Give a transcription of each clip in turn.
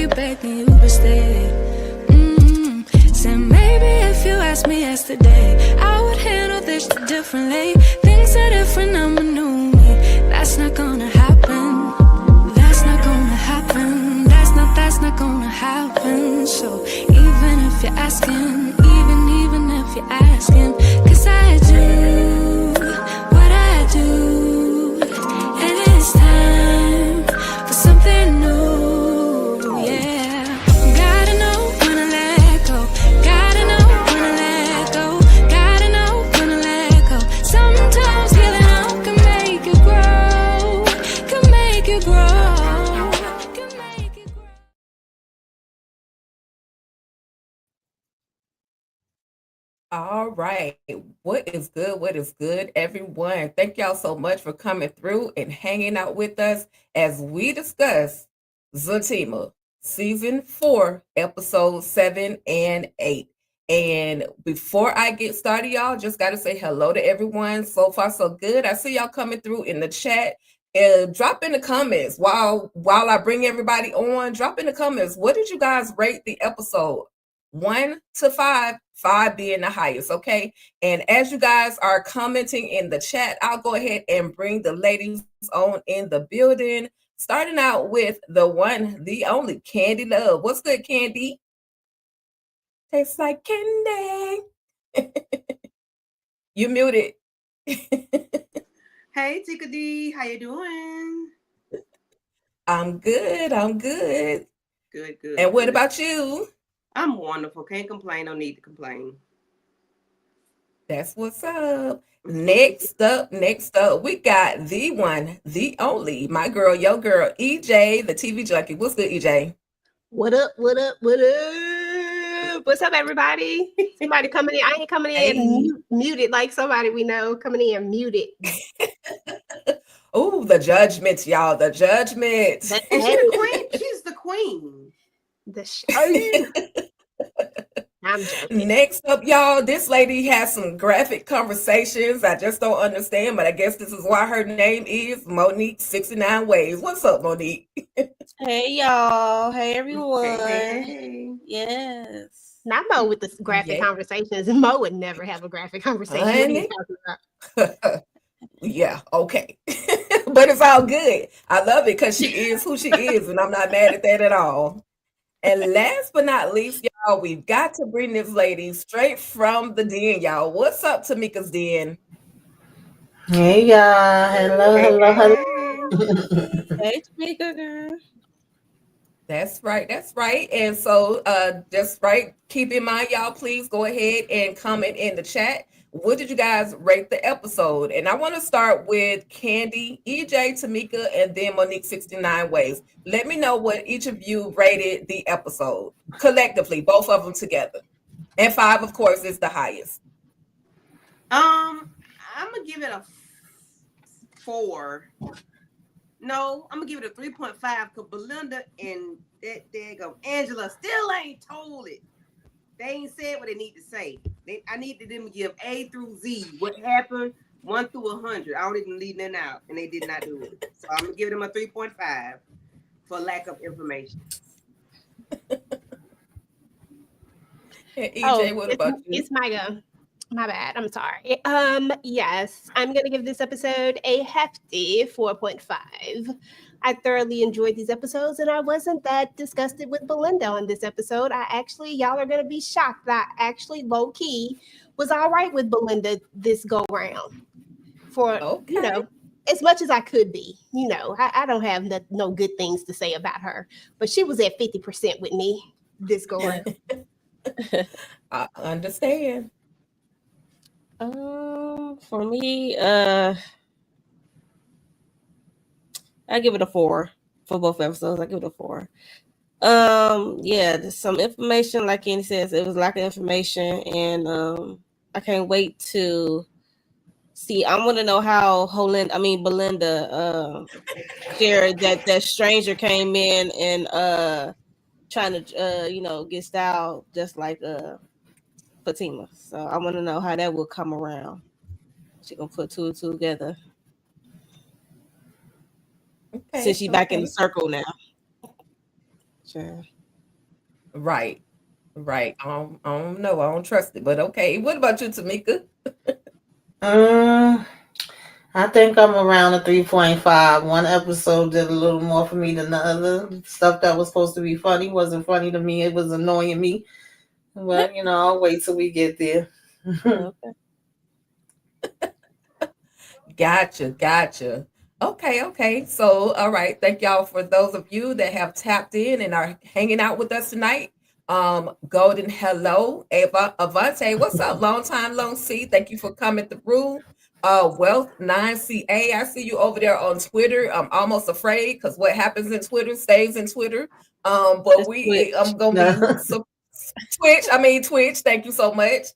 you back, then you would stay. Said maybe if you asked me yesterday, I would handle this differently. Things are different, I'm a new me. That's not gonna happen. That's not gonna happen. That's not gonna happen. So even if you're asking, even if you're asking, 'cause I do what I do, and it's time for something new, yeah. Gotta know when to let go. Gotta know when to let go. Gotta know when to let go. Sometimes healing up can make you grow. Can make you grow. Can make you grow. All right. What is good? What is good, everyone? Thank y'all so much for coming through and hanging out with us as we discuss ZATIMA Season 4, Episodes 7 and 8. And before I get started, y'all, just got to say hello to everyone. So far, so good. I see y'all coming through in the chat. Drop in the comments while I bring everybody on. Drop in the comments. What did you guys rate the episode? 1 to 5, 5 being the highest, okay? And as you guys are commenting in the chat, I'll go ahead and bring the ladies on in the building, starting out with the one, the only, Candy Love. What's good, Candy? Tastes like candy. You muted. Hey, Tika D, how you doing? I'm good. Good. And what about you? I'm wonderful. Can't complain. No need to complain. That's what's up. Next up, we got the one, the only, my girl, your girl, EJ, the TV junkie. What's good, EJ? What up? What's up, everybody? Somebody coming in. I ain't coming in muted like somebody we know coming in muted. Oh, the judgment, y'all. The judgment. And she's the queen. She's the queen. I'm joking. Next up, y'all, this lady has some graphic conversations. I just don't understand, but I guess this is why her name is Monique 69 Ways. What's up, Monique? Hey, y'all. Hey, everyone. Hey. Yes. Not Mo with the graphic conversations. Mo would never have a graphic conversation. What are you talking about? Yeah, okay. But it's all good. I love it because she is who she is, and I'm not mad at that at all. And last but not least, y'all, we've got to bring this lady straight from the den, y'all. What's up, Tamika's Den? Hey, y'all. Hello. Hey, Tamika, girl. That's right. And so just right, keep in mind, y'all, please go ahead and comment in the chat. What did you guys rate the episode? And I want to start with Candy, EJ, Tamika, and then Monique 69 Ways. Let me know what each of you rated the episode collectively, both of them together. And 5, of course, is the highest. I'm gonna give it a 4. No, I'm gonna give it a 3.5 because Belinda and that daggone Angela still ain't told it. They ain't said what they need to say. I needed them to give A through Z. What happened? 1 through 100. I don't even leave nothing out, and they did not do it. So I'm gonna give them a 3.5 for lack of information. And EJ, what about you? It's my go. My bad. I'm sorry. Yes, I'm gonna give this episode a hefty 4.5. I thoroughly enjoyed these episodes, and I wasn't that disgusted with Belinda on this episode. Y'all are gonna be shocked that I actually low key was all right with Belinda this go round. As much as I could be. I don't have no good things to say about her, but she was at 50% with me this go round. I understand. For me, I give it a 4 for both episodes. I give it a 4. Yeah, there's some information, like Kenny says, it was lack of information, and I can't wait to see. I want to know how Belinda shared that stranger came in and trying to get style just like Fatima. So I want to know how that will come around. She gonna put 2 and 2 together. Okay, since she's back in the circle now. Sure. Right. Right. I don't know. I don't trust it. But okay. What about you, Tamika? Um, I think I'm around a 3.5. One episode did a little more for me than the other. Stuff that was supposed to be funny wasn't funny to me. It was annoying me. But, I'll wait till we get there. Okay. Gotcha, gotcha. Okay, okay. So, all right. Thank y'all for those of you that have tapped in and are hanging out with us tonight. Golden hello, Ava Avante. What's up? Long time, long see. Thank you for coming through. Wealth 9CA. I see you over there on Twitter. I'm almost afraid because what happens in Twitter stays in Twitter. But It's Twitch. I'm gonna be No. Twitch. Thank you so much.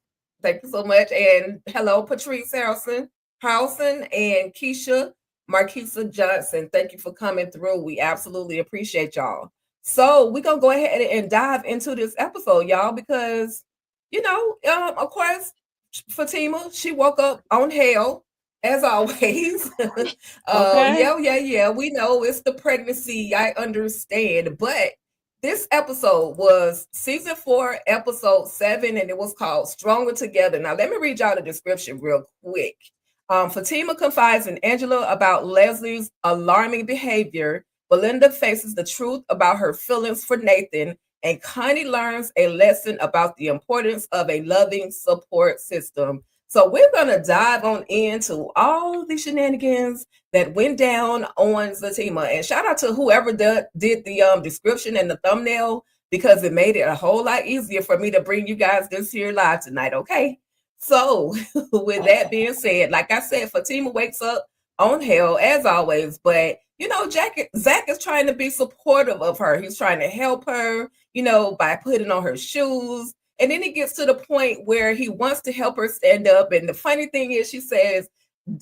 Thank you so much. And hello, Patrice Harrelson and Keisha Marquisa Johnson. Thank you for coming through. We absolutely appreciate y'all. So we're gonna go ahead and dive into this episode, y'all, because of course, Fatima, she woke up on hell as always. Okay. Yeah. We know it's the pregnancy. I understand, but this episode was season 4, episode 7, and it was called Stronger Together. Now, let me read y'all the description real quick. Fatima confides in Angela about Leslie's alarming behavior. Belinda faces the truth about her feelings for Nathan, and Connie learns a lesson about the importance of a loving support system. So we're going to dive on into all the shenanigans that went down on ZATIMA. And shout out to whoever did the description and the thumbnail, because it made it a whole lot easier for me to bring you guys this here live tonight, okay? So with that being said, like I said, Fatima wakes up on hell as always, but Zach is trying to be supportive of her. He's trying to help her, by putting on her shoes. And then it gets to the point where he wants to help her stand up. And the funny thing is, she says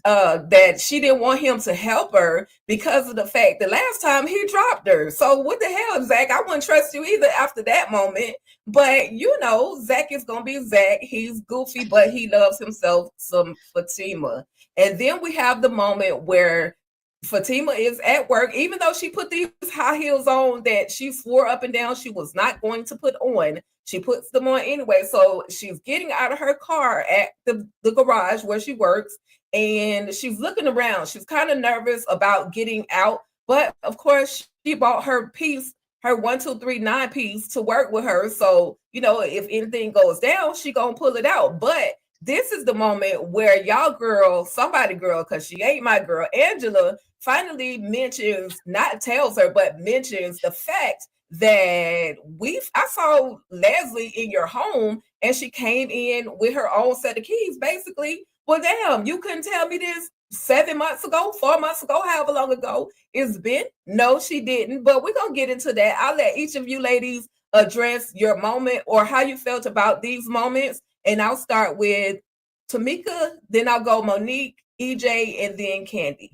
that she didn't want him to help her because of the fact the last time he dropped her. So what the hell, Zach? I wouldn't trust you either after that moment. But Zach is gonna be Zach. He's goofy, but he loves himself some Fatima. And then we have the moment where Fatima is at work, even though she put these high heels on that she swore up and down she was not going to put on. She puts them on anyway. So she's getting out of her car at the garage where she works, and she's looking around. She's kind of nervous about getting out, but of course she bought her piece, her 1239 piece, to work with her. So if anything goes down, she gonna pull it out. But this is the moment where y'all girl, somebody girl, because she ain't my girl, Angela, finally tells her, but mentions the fact that I saw Leslie in your home and she came in with her own set of keys, basically. Well, damn, you couldn't tell me this 7 months ago, 4 months ago, however long ago it's been. No, she didn't. But we're going to get into that. I'll let each of you ladies address your moment or how you felt about these moments. And I'll start with Tamika, then I'll go Monique, EJ, and then Candy.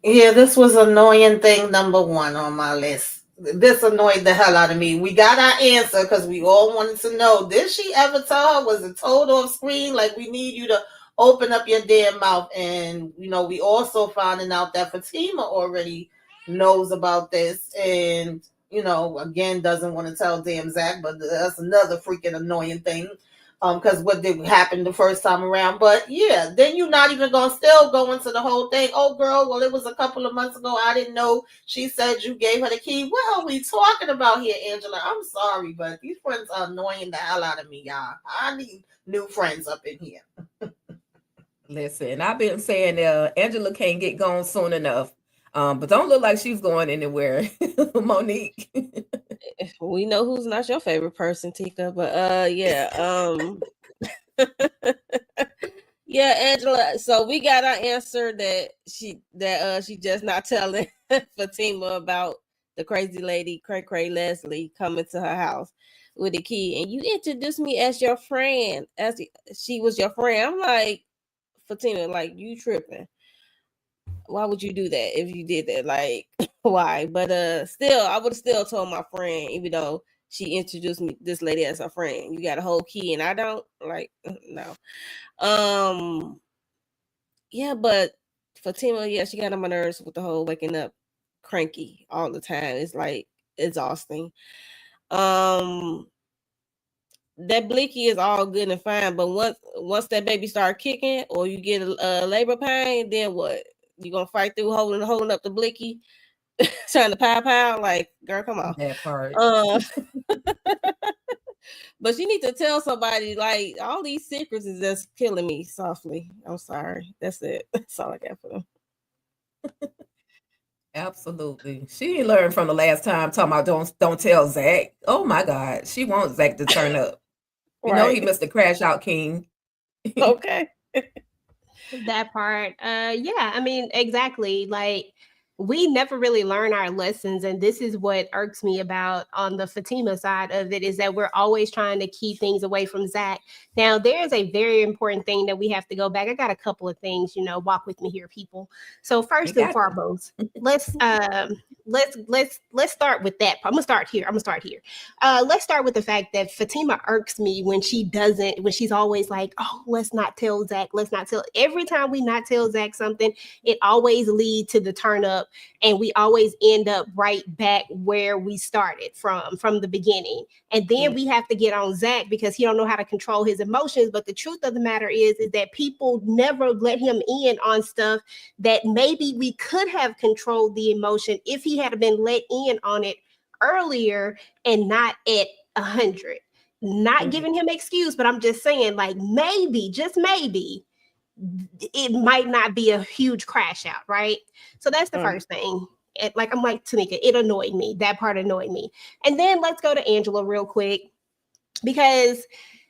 Yeah, this was annoying thing number 1 on my list. This annoyed the hell out of me. We got our answer because we all wanted to know, did she ever tell her? Was it told off screen? Like, we need you to open up your damn mouth. And, we also finding out that Fatima already knows about this and, again, doesn't want to tell damn Zach, but that's another freaking annoying thing. Because what did happen the first time around. But yeah, then you're not even gonna still go into the whole thing. Oh girl, well, it was a couple of months ago. I didn't know. She said you gave her the key. What are we talking about here, Angela? I'm sorry, but these friends are annoying the hell out of me, y'all. I need new friends up in here. Listen, I've been saying Angela can't get gone soon enough. But don't look like she's going anywhere. Monique. We know who's not your favorite person, Tika, but yeah. Yeah, Angela. So we got our answer that she just not telling Fatima about the crazy lady, Cray Leslie, coming to her house with a key. And you introduced me as your friend, as she was your friend. I'm like, Fatima, like, you tripping. Why would you do that if you did that? Like, why? But still, I would have still told my friend, even though she introduced me this lady as a friend. You got a whole key and I don't, like, no. Yeah, but Fatima, yeah, she got on my nerves with the whole waking up cranky all the time. It's like exhausting. That blicky is all good and fine, but once that baby start kicking or you get a labor pain, then what? You gonna fight through holding up the blicky, trying to pow? Like, girl, come on. That part. But you need to tell somebody, like, all these secrets is just killing me softly. I'm sorry. That's it. That's all I got for them. Absolutely. She learned from the last time talking about don't tell Zach. Oh my God. She wants Zach to turn up. You know he missed the crash out king. Okay. That part. Yeah, I mean, exactly. Like, we never really learn our lessons, and this is what irks me about on the Fatima side of it, is that we're always trying to keep things away from Zach. Now, there's a very important thing that we have to go back. I got a couple of things, walk with me here, people. So first and foremost, let's start with that. I'm gonna start here. Let's start with the fact that Fatima irks me when she's always like, oh, let's not tell Zach. Every time we not tell Zach something, it always leads to the turn up, and we always end up right back where we started from the beginning. And then we have to get on Zach because he don't know how to control his emotions. But the truth of the matter is that people never let him in on stuff that maybe we could have controlled the emotion if he had been let in on it earlier and not at 100. Not giving him excuse, but I'm just saying, like, maybe, just maybe, it might not be a huge crash out, right? So that's the first thing. I'm like Tanika, it annoyed me. That part annoyed me. And then let's go to Angela real quick, because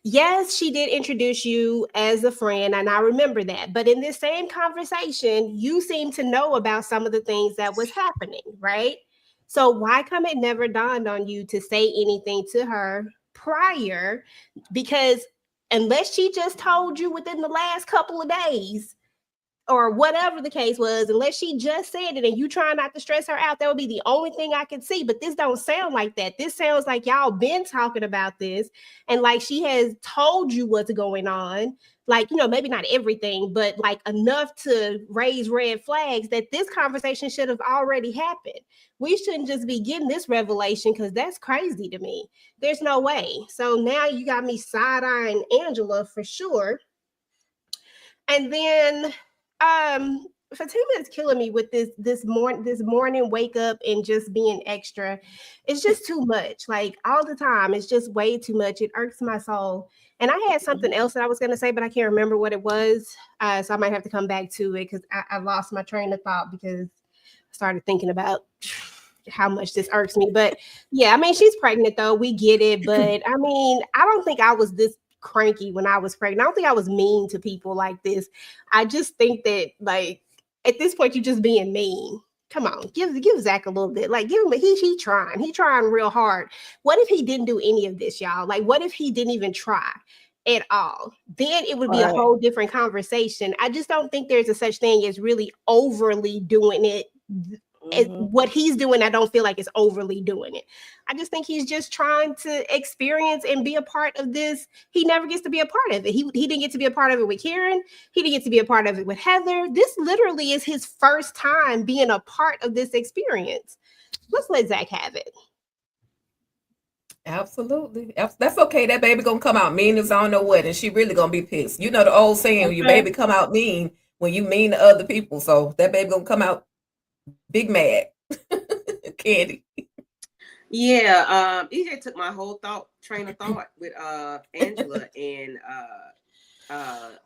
yes, she did introduce you as a friend, and I remember that. But in this same conversation, you seem to know about some of the things that was happening, right? So why come it never dawned on you to say anything to her prior? Because unless she just told you within the last couple of days, or whatever the case was, unless she just said it and you try not to stress her out, that would be the only thing I could see. But this don't sound like that. This sounds like y'all been talking about this, and like she has told you what's going on. Like, maybe not everything, but like enough to raise red flags that this conversation should have already happened. We shouldn't just be getting this revelation, because that's crazy to me. There's no way. So now you got me side-eyeing Angela for sure. And then Fatima is killing me with this morning wake up and just being extra. It's just too much. Like, all the time, it's just way too much. It irks my soul. And I had something else that I was going to say, but I can't remember what it was. So I might have to come back to it, because I lost my train of thought because I started thinking about how much this irks me. But yeah, I mean, she's pregnant though. We get it. But I mean, I don't think I was this cranky when I was pregnant. I don't think I was mean to people like this. I just think that, like, at this point, you're just being mean. Come on, give Zach a little bit. Like, give him he trying real hard. What if he didn't do any of this, y'all? Like, what if he didn't even try at all? Then it would be a whole different conversation. I just don't think there's a such thing as really overly doing it. What he's doing, I don't feel like it's overly doing it. I just think he's just trying to experience and be a part of this. He never gets to be a part of it. He didn't get to be a part of it with Karen. He didn't get to be a part of it with Heather. This literally is his first time being a part of this experience. Let's let Zach have it. Absolutely. That's okay. That baby gonna come out mean as I don't know what, and she really gonna be pissed. You know the old saying, your baby come out mean when you mean to other people. So that baby gonna come out big mad. Candy. Yeah, EJ took my whole train of thought with Angela and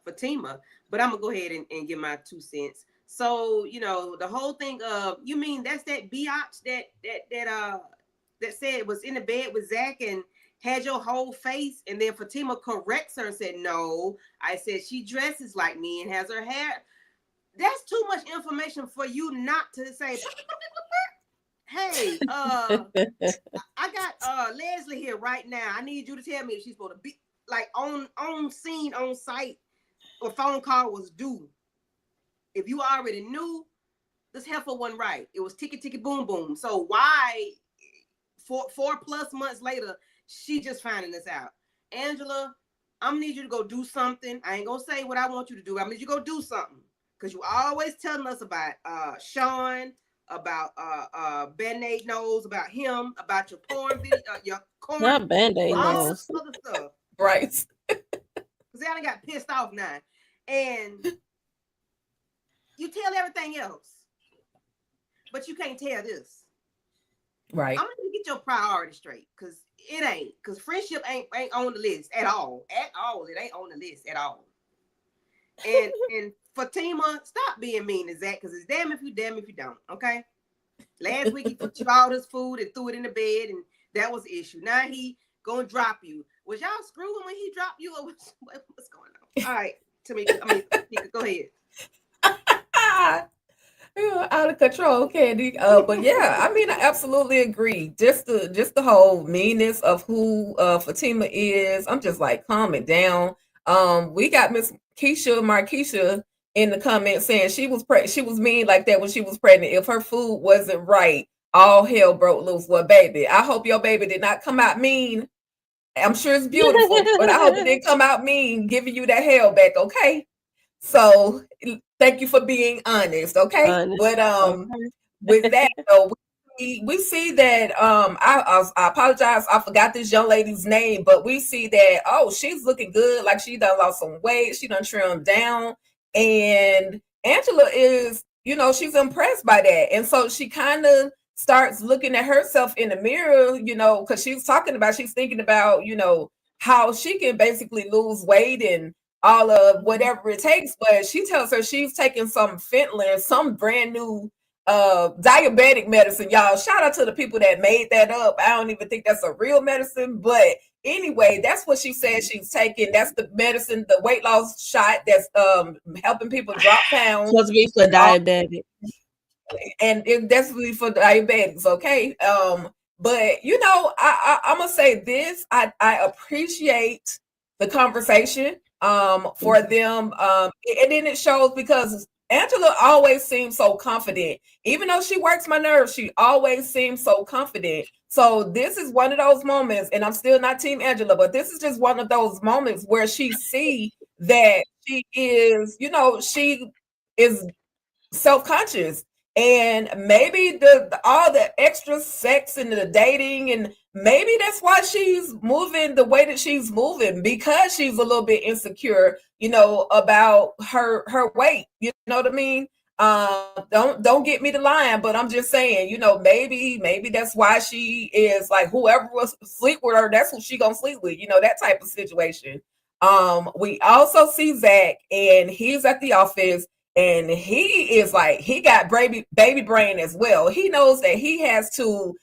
Fatima, but I'm gonna go ahead and give my 2 cents. So, the whole thing of, you mean that's that biatch that said was in the bed with Zach and had your whole face, and then Fatima corrects her and said, no, I said she dresses like me and has her hair. That's too much information for you not to say. Hey, I got Leslie here right now. I need you to tell me if she's supposed to be like on scene, on site, or phone call was due. If you already knew, this heifer wasn't right. It was ticky ticky boom boom. So why 4+ months later she just finding this out? Angela, I'm gonna need you to go do something. I ain't gonna say what I want you to do. I'm gonna need you to go do something, because you always telling us about Sean, about Band-Aid nose, about him, about your porn video, your corn, Not Band-Aid all nose. this other stuff. Right. Because I done got pissed off now. And you tell everything else, but you can't tell this. Right. I'm gonna get your priorities straight, because it ain't. Because friendship ain't on the list at all. At all. It ain't on the list at all. And Fatima, stop being mean to Zach, because it's damn if you don't, okay? Last week he took you all his food and threw it in the bed, and that was the issue. Now he gonna drop you. Was y'all screwing when he dropped you, or what's going on? All right, Tamika, go ahead. Out of control, Candy. But yeah, I mean, I absolutely agree. Just the whole meanness of who Fatima is. I'm just like, calm it down. We got Miss Markeisha in the comments saying she was mean like that when she was pregnant. If her food wasn't right, all hell broke loose. Well, baby, I hope your baby did not come out mean. I'm sure it's beautiful, but I hope it didn't come out mean, giving you that hell back. Okay. So thank you for being honest. Okay. But with that though, we see that I apologize, I forgot this young lady's name, but we see that she's looking good, like she done lost some weight, she done trimmed down, and Angela is, she's impressed by that, and so she kind of starts looking at herself in the mirror, because she's thinking about how she can basically lose weight and all of whatever it takes, but she tells her she's taking some fentanyl, some brand new diabetic medicine, y'all. Shout out to the people that made that up. I don't even think that's a real medicine, but anyway, that's what she said she's taking. That's the medicine, the weight loss shot that's helping people drop pounds. Supposed to be for diabetic, and it's definitely for diabetics. Okay, but I'm gonna say this: I appreciate the conversation for them, and then it shows because Angela always seems so confident. Even though she works my nerves, she always seems so confident. So this is one of those moments, and I'm still not Team Angela, but this is just one of those moments where she see that she is, she is self-conscious, and maybe all the extra sex and the dating, and maybe that's why she's moving the way that she's moving, because she's a little bit insecure, about her weight. You know what I mean? Don't get me to lying, but I'm just saying, maybe that's why she is like, whoever was sleep with her, that's who she gonna sleep with, that type of situation. We also see Zach, and he's at the office, and he is like, he got baby brain as well. He knows that he has to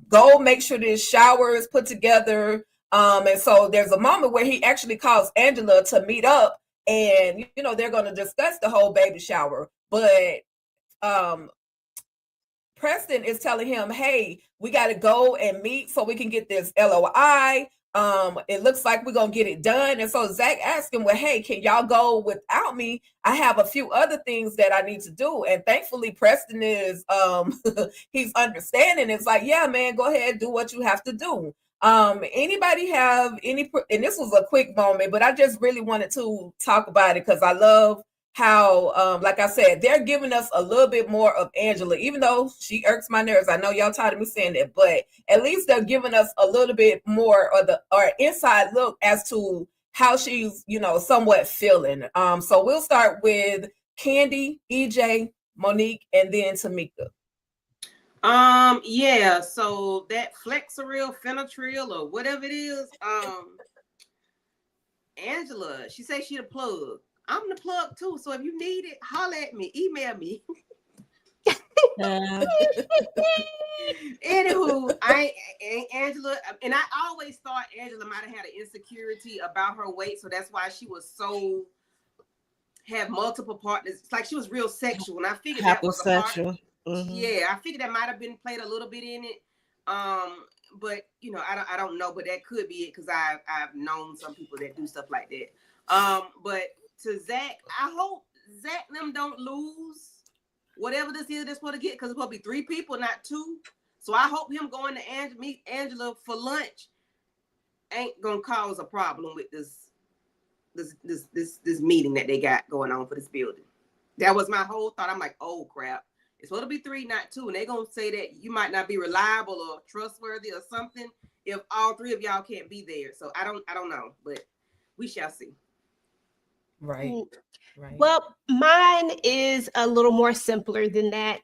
go make sure this shower is put together. And so there's a moment where he actually calls Angela to meet up, and they're going to discuss the whole baby shower. But Preston is telling him, hey, we got to go and meet so we can get this LOI. It looks like we're gonna get it done. And so Zach asked him, well, hey, can y'all go without me? I have a few other things that I need to do. And thankfully Preston is he's understanding. It's like, yeah, man, go ahead, do what you have to do. Anybody have any, and this was a quick moment, but I just really wanted to talk about it because I love how like I said, they're giving us a little bit more of Angela, even though she irks my nerves. I know y'all tired of me saying that, but at least they're giving us a little bit more of or inside look as to how she's, somewhat feeling. So we'll start with Candy, EJ, Monique, and then Tamika. Yeah, so that Flexeril, Fenatril, or whatever it is, Angela, she says she the plug. I'm the plug too, so if you need it, holler at me, email me. Anywho, Angela, and I always thought Angela might have had an insecurity about her weight, so that's why she was have multiple partners. It's like she was real sexual, and I figured that was a part. Yeah, I figured that might have been played a little bit in it. But I don't know, but that could be it because I've known some people that do stuff like that. But to Zach, I hope Zach and them don't lose whatever this is they're supposed to get, because it's supposed to be 3 people, not 2. So I hope him going to meet Angela for lunch ain't gonna cause a problem with this meeting that they got going on for this building. That was my whole thought. I'm like, oh crap, It's supposed to be 3, not 2. And they're gonna say that you might not be reliable or trustworthy or something if all 3 of y'all can't be there. So I don't know, but we shall see. Right. Mm. Right. Well, mine is a little more simpler than that.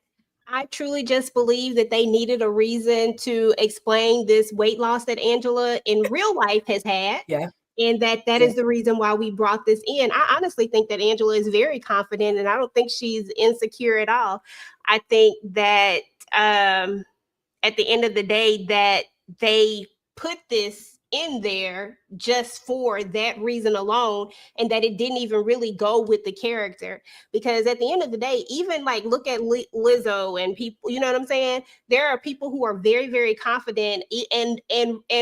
I truly just believe that they needed a reason to explain this weight loss that Angela in real life has had. Yeah. And that Yeah. is the reason why we brought this in. I honestly think that Angela is very confident, and I don't think she's insecure at all. I think that at the end of the day, that they put this in there just for that reason alone, and that it didn't even really go with the character. Because at the end of the day, even like look at Lizzo and people, you know what I'm saying? There are people who are very, very confident and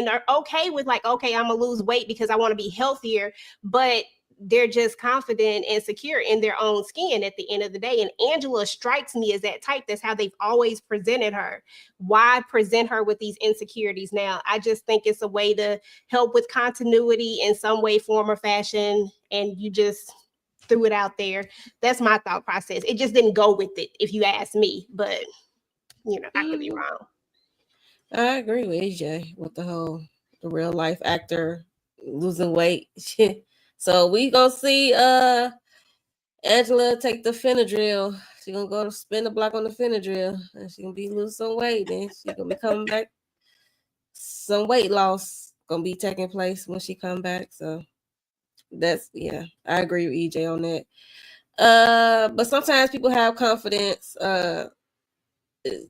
are okay with like, okay, I'm gonna lose weight because I want to be healthier, but they're just confident and secure in their own skin at the end of the day. And Angela strikes me as that type. That's how they've always presented her. Why present her with these insecurities now? I just think it's a way to help with continuity in some way, form, or fashion. And you just threw it out there. That's my thought process. It just didn't go with it, if you ask me. But, you know, I could be wrong. I agree with AJ with the real life actor losing weight. So we gonna see Angela take the Benadryl. She gonna go to spin the block on the Benadryl, and she gonna be losing some weight. Then she gonna be coming back. Some weight loss gonna be taking place when she come back. So that's I agree with EJ on that. But sometimes people have confidence.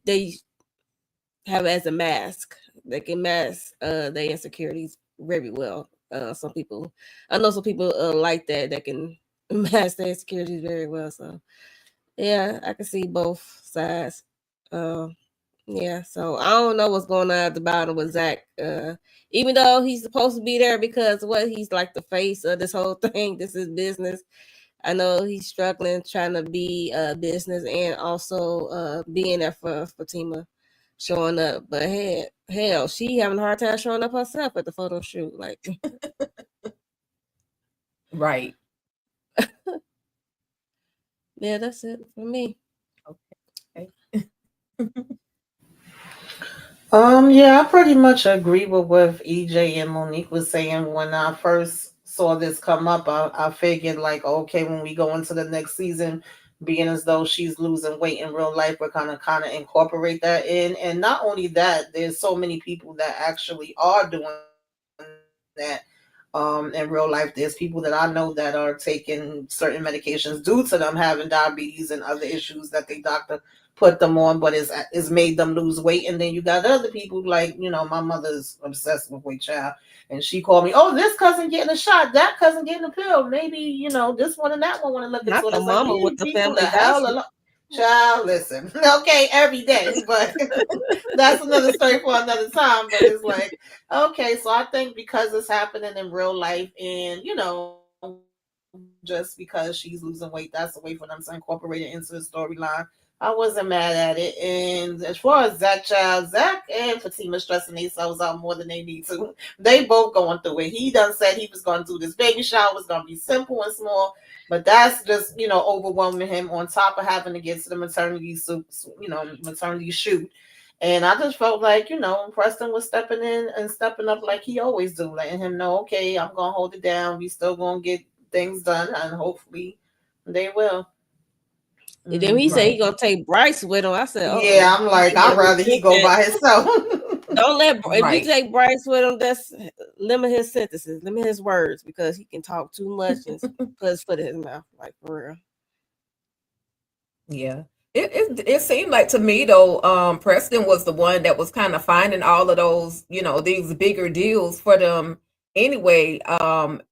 They have it as a mask. They can mask their insecurities very well. Some people, I know some people like that can mask their insecurities very well. So yeah, I can see both sides. Yeah, so I don't know what's going on at the bottom with Zach. Even though he's supposed to be there because he's like the face of this whole thing. This is business. I know he's struggling trying to be business and also being there for Fatima showing up. But hell, she having a hard time showing up herself at the photo shoot. Like, Right. yeah, that's it for me. Okay. Yeah, I pretty much agree with what EJ and Monique was saying. When I first saw this come up, I figured like, okay, when we go into the next season, being as though she's losing weight in real life, we're kind of incorporate that in. And not only that, there's so many people that actually are doing that in real life. There's people that I know that are taking certain medications due to them having diabetes and other issues that the doctor put them on, but it's made them lose weight. And then you got other people like, my mother's obsessed with weight, child, and she called me, oh, this cousin getting a shot, that cousin getting a pill, maybe this one and that one want to look Not into it. the It's mama like, with the people family the hell gossip. alone. Child, listen, okay, every day, but that's another story for another time. But it's like, okay, so I think because it's happening in real life, and just because she's losing weight, that's a way for them to incorporate it into the storyline. I wasn't mad at it. And as far as Zach and Fatima stressing themselves out more than they need to, they both going through it. He done said he was going to do this baby shower, was going to be simple and small, but that's just, overwhelming him on top of having to get to the maternity shoot. And I just felt like, Preston was stepping in and stepping up like he always do, letting him know, okay, I'm going to hold it down. We still going to get things done, and hopefully they will. And then he said Right. he gonna take Bryce with him. I said, Yeah, I'm like, I'd rather he go by himself. Don't let if Right. you take Bryce with him, that's limit his sentences, limit his words, because he can talk too much and put his foot in his mouth, like for real. Yeah. It seemed like to me though, Preston was the one that was kind of finding all of those, these bigger deals for them anyway.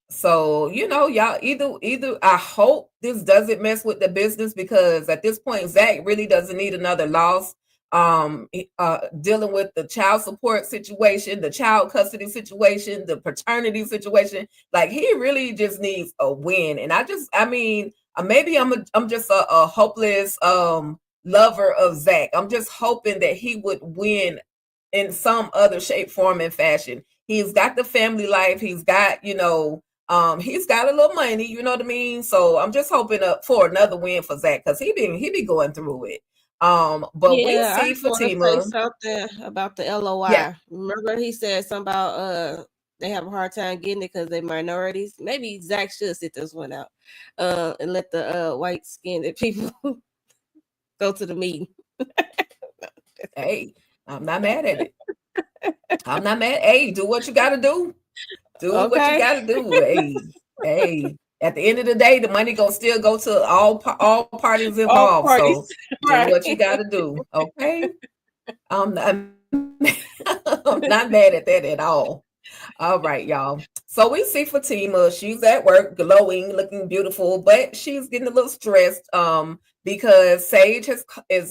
So, y'all either I hope this doesn't mess with the business, because at this point Zach really doesn't need another loss. Dealing with the child support situation, the child custody situation, the paternity situation, like he really just needs a win. And maybe I'm just a hopeless lover of Zach. I'm just hoping that he would win in some other shape, form, and fashion. He's got the family life. He's got, he's got a little money, you know what I mean? So I'm just hoping for another win for Zach, because he be going through it. But we Yeah, I see just want to say Fatima. something about the Yeah, LOI. Remember, he said something about they have a hard time getting it because they're minorities. Maybe Zach should sit this one out, and let the white skinned people go to the meeting. hey, I'm not mad at it. I'm not mad. Hey, do what you got to do. Do what you Okay, got to do. Hey. At the end of the day, the money gonna still go to all parties all involved. parties, So do right? what you got to do. Okay. I'm not, I'm not mad at that at all. All right, y'all. So we see Fatima. She's at work, glowing, looking beautiful, but she's getting a little stressed. Because Sage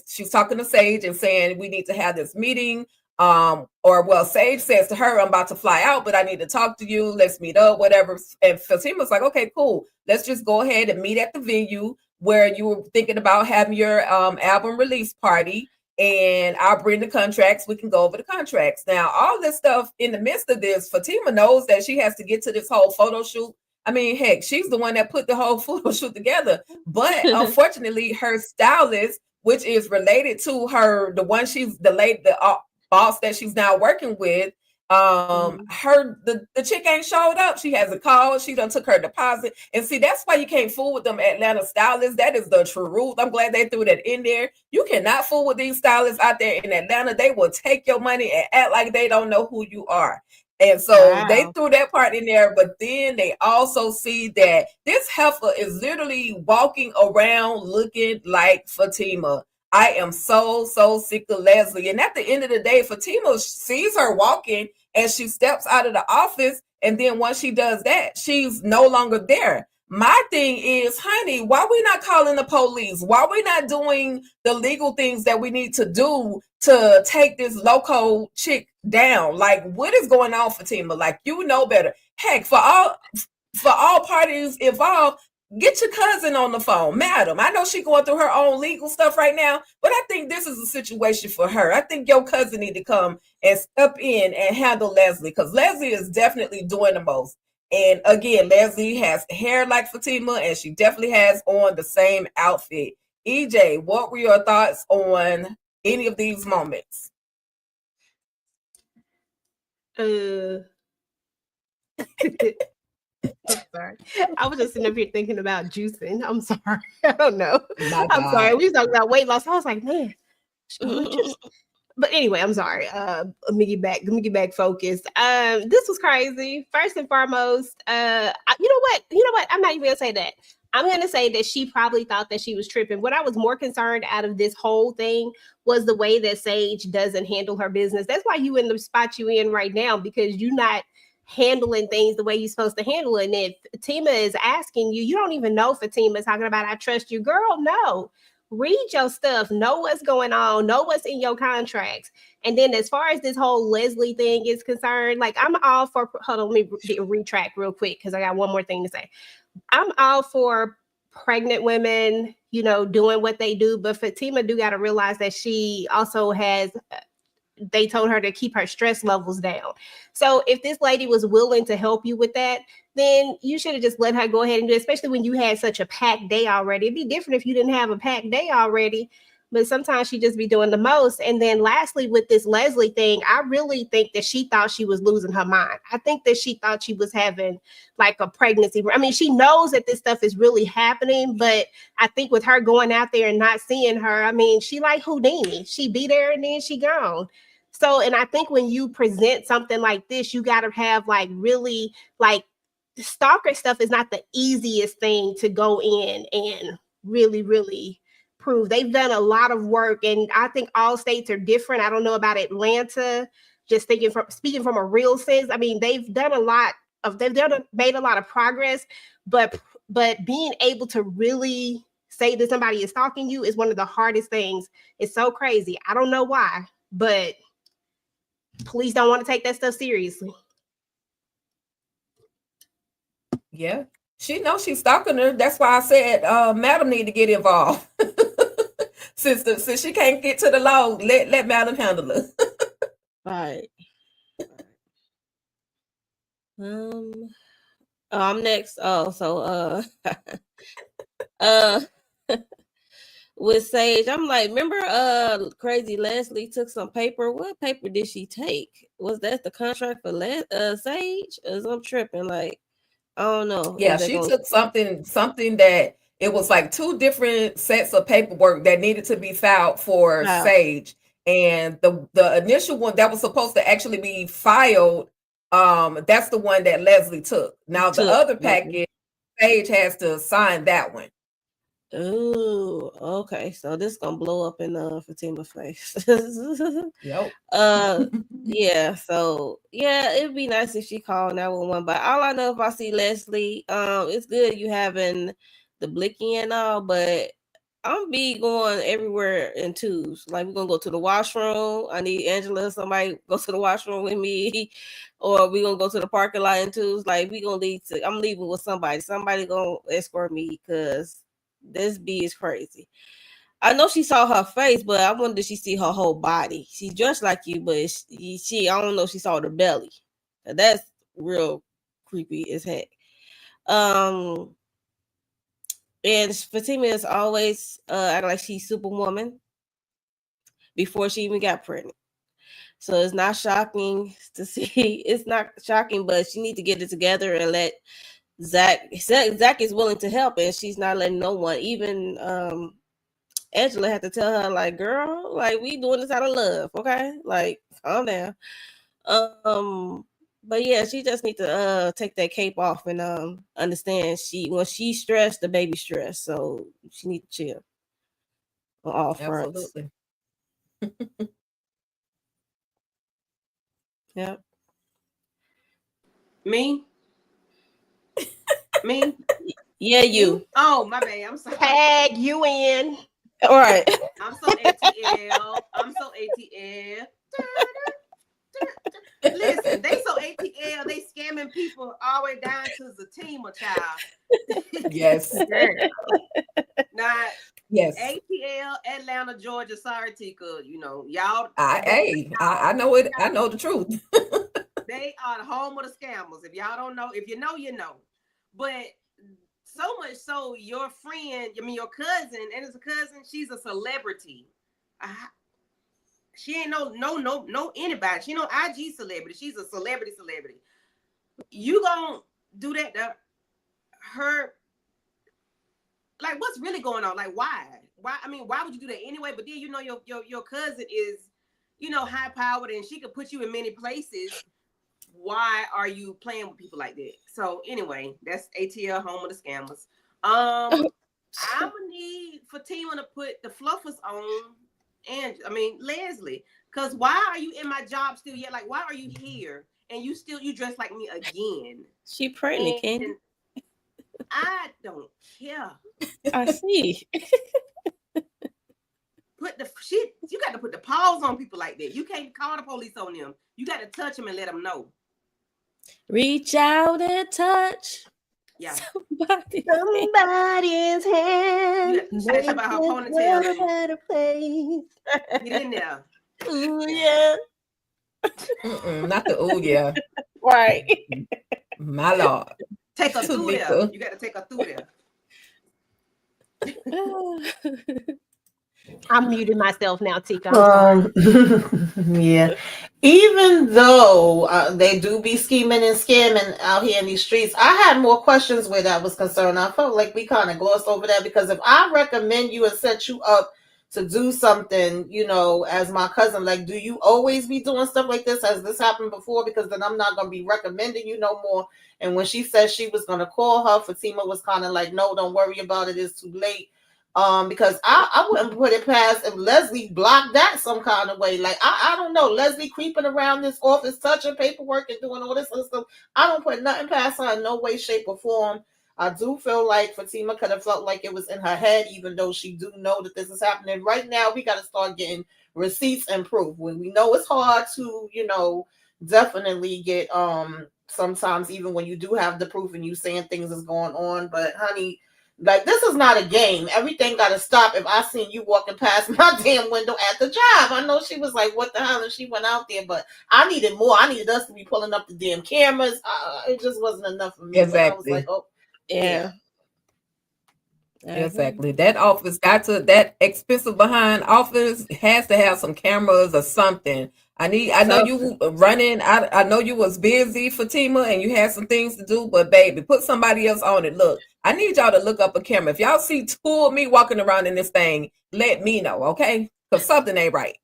she's talking to Sage and saying we need to have this meeting. Or well, Sage says to her, "I'm about to fly out, but I need to talk to you. Let's meet up, whatever." And Fatima's like, "Okay, cool. Let's just go ahead and meet at the venue where you were thinking about having your album release party." And I'll bring the contracts. We can go over the contracts. Now, all this stuff in the midst of this, Fatima knows that she has to get to this whole photo shoot. I mean, heck, she's the one that put the whole photo shoot together. But unfortunately, her stylist, which is related to her, the one she's the boss that she's now working with, the chick ain't showed up. She hasn't called. She done took her deposit. And see, that's why you can't fool with them Atlanta stylists. That is the truth. I'm glad they threw that in there. You cannot fool with these stylists out there in Atlanta. They will take your money and act like they don't know who you are. And so they threw that part in there, but then they also see that this heifer is literally walking around looking like Fatima. I am so sick of Leslie. And at the end of the day, Fatima sees her walking and she steps out of the office. And then once she does that, she's no longer there. My thing is, honey, why we not calling the police? Why we not doing the legal things that we need to do to take this loco chick down? Like, what is going on, Fatima? Like, you know better. Heck, for all parties involved, get your cousin on the phone, madam. I know she's going through her own legal stuff right now, but I think this is a situation for her. I think your cousin need to come and step in and handle Leslie, because Leslie is definitely doing the most. And again, Leslie has hair like Fatima, and she definitely has on the same outfit. EJ, what were your thoughts on any of these moments? I'm sorry. I was just sitting up here thinking about juicing. I'm sorry. I don't know. My I'm sorry. God. We was talking about weight loss. I was like, man, she gonna juice. But anyway, I'm sorry. Let me get back focused. This was crazy. First and foremost, you know what? I'm not even gonna say that. I'm gonna say that she probably thought that she was tripping. What I was more concerned out of this whole thing was the way that Sage doesn't handle her business. That's why you in the spot you in right now, because you're not handling things the way you're supposed to handle it. And if Fatima is asking you, you don't even know Fatima is talking about, I trust you. Girl, no. Read your stuff, know what's going on, know what's in your contracts. And then as far as this whole Leslie thing is concerned, like I'm all for, hold on, let me retract real quick because I got one more thing to say. I'm all for pregnant women, doing what they do, but Fatima do got to realize that she also has, they told her to keep her stress levels down. So if this lady was willing to help you with that, then you should have just let her go ahead and do it, especially when you had such a packed day already. It'd be different if you didn't have a packed day already, but sometimes she just be doing the most. And then lastly, with this Leslie thing, I really think that she thought she was losing her mind. I think that she thought she was having like a pregnancy. I mean, she knows that this stuff is really happening, but I think with her going out there and not seeing her, I mean, she like Houdini. She be there and then she gone. So, and I think when you present something like this, you got to have like really like stalker stuff is not the easiest thing to go in and really prove. They've done a lot of work, and I think all states are different. I don't know about Atlanta. Just speaking from a real sense, I mean, they've made a lot of progress, but being able to really say that somebody is stalking you is one of the hardest things. It's so crazy. I don't know why, but police don't want to take that stuff seriously. Yeah. She knows she's stalking her. That's why I said Madam need to get involved. since she can't get to the law, let Madam handle her. Right. I'm next. Oh, so with Sage. I'm like, remember Crazy Leslie took some paper. What paper did she take? Was that the contract for Sage? Or I'm tripping, like, I don't know. Yeah, she took something that it was like 2 different sets of paperwork that needed to be filed for Wow. Sage. And the initial one that was supposed to actually be filed, that's the one that Leslie took. Now the other package, Sage has to sign that one. Oh, okay. So this gonna blow up in Fatima's face. Yep. Yeah. So yeah, it'd be nice if she called 911. But all I know, if I see Leslie, it's good you having the blicky and all, but I'm be going everywhere in twos. Like, we're gonna go to the washroom. I need Angela, somebody go to the washroom with me, or we gonna go to the parking lot in twos. Like, we gonna leave. I'm leaving with somebody. Somebody gonna escort me because this bee is crazy. I know she saw her face, but I wonder did she see her whole body. She's dressed like you, but she I don't know if she saw the belly. That's real creepy as heck. And Fatima is always acting like she's Superwoman before she even got pregnant. So it's not shocking to see. It's not shocking, but she needs to get it together and let Zach is willing to help, and she's not letting no one, even Angela had to tell her, like, girl, like, we doing this out of love, okay? Like, calm down. But yeah, she just need to take that cape off and understand when she's stressed, the baby's stressed. So she need to chill on all fronts. Absolutely. Yep. Me? Me? Yeah, you. Oh, my bad. I'm sorry. Tag you in. All right. I'm so ATL. I'm so ATL. Listen, they so ATL, they scamming people all the way down to ZATIMA, child. Yes. Not Yes. ATL, Atlanta, Georgia. Sorry, Tika. You know, y'all. I know it. I know the truth. They are the home of the scammers. If y'all don't know, if you know, you know. But so much so, your friend, your cousin, and it's a cousin, she's a celebrity. She ain't no anybody. She no IG celebrity. She's a celebrity. You gonna do that to her? Like, what's really going on? Like, why? Why would you do that anyway? But then your cousin is, high powered and she could put you in many places. Why are you playing with people like that? So anyway, that's ATL, home of the scammers. I'm gonna need Fatima to put the fluffers on, and Leslie, because why are you in my job still yet? Like, why are you here and you dress like me again? She pregnant, Candy. I don't care. I see. You got to put the paws on people like that. You can't call the police on them. You got to touch them and let them know. Reach out and touch. Yeah. Somebody's hand. Say about her ponytail. A better place. Get in there. Ooh, yeah. Not the ooh, yeah. Right. My Lord. Take her through there. You got to take her through there. I'm muting myself now, Tika. Yeah. Even though they do be scheming and scamming out here in these streets, I had more questions where that was concerned. I felt like we kind of glossed over that, because if I recommend you and set you up to do something, as my cousin, like, do you always be doing stuff like this? Has this happened before? Because then I'm not going to be recommending you no more. And when she said she was going to call her, Fatima was kind of like, no, don't worry about it. It's too late. Because I wouldn't put it past if Leslie blocked that some kind of way. Like, I don't know, Leslie creeping around this office, touching paperwork and doing all this other stuff. I don't put nothing past her in no way, shape, or form. I do feel like Fatima could have felt like it was in her head, even though she do know that this is happening. Right now, we got to start getting receipts and proof. When we know it's hard to, definitely get, sometimes even when you do have the proof and you saying things is going on. But honey, like, this is not a game. Everything got to stop if I seen you walking past my damn window at the job. I know she was like, what the hell? And she went out there, but I needed more. I needed us to be pulling up the damn cameras. It just wasn't enough for me. Exactly. I was like, oh, Yeah. Exactly. That office that expensive behind office has to have some cameras or something. I know you running. I know you was busy, Fatima, and you had some things to do, but baby, put somebody else on it. Look, I need y'all to look up a camera. If y'all see two of me walking around in this thing, let me know, okay? Because something ain't right.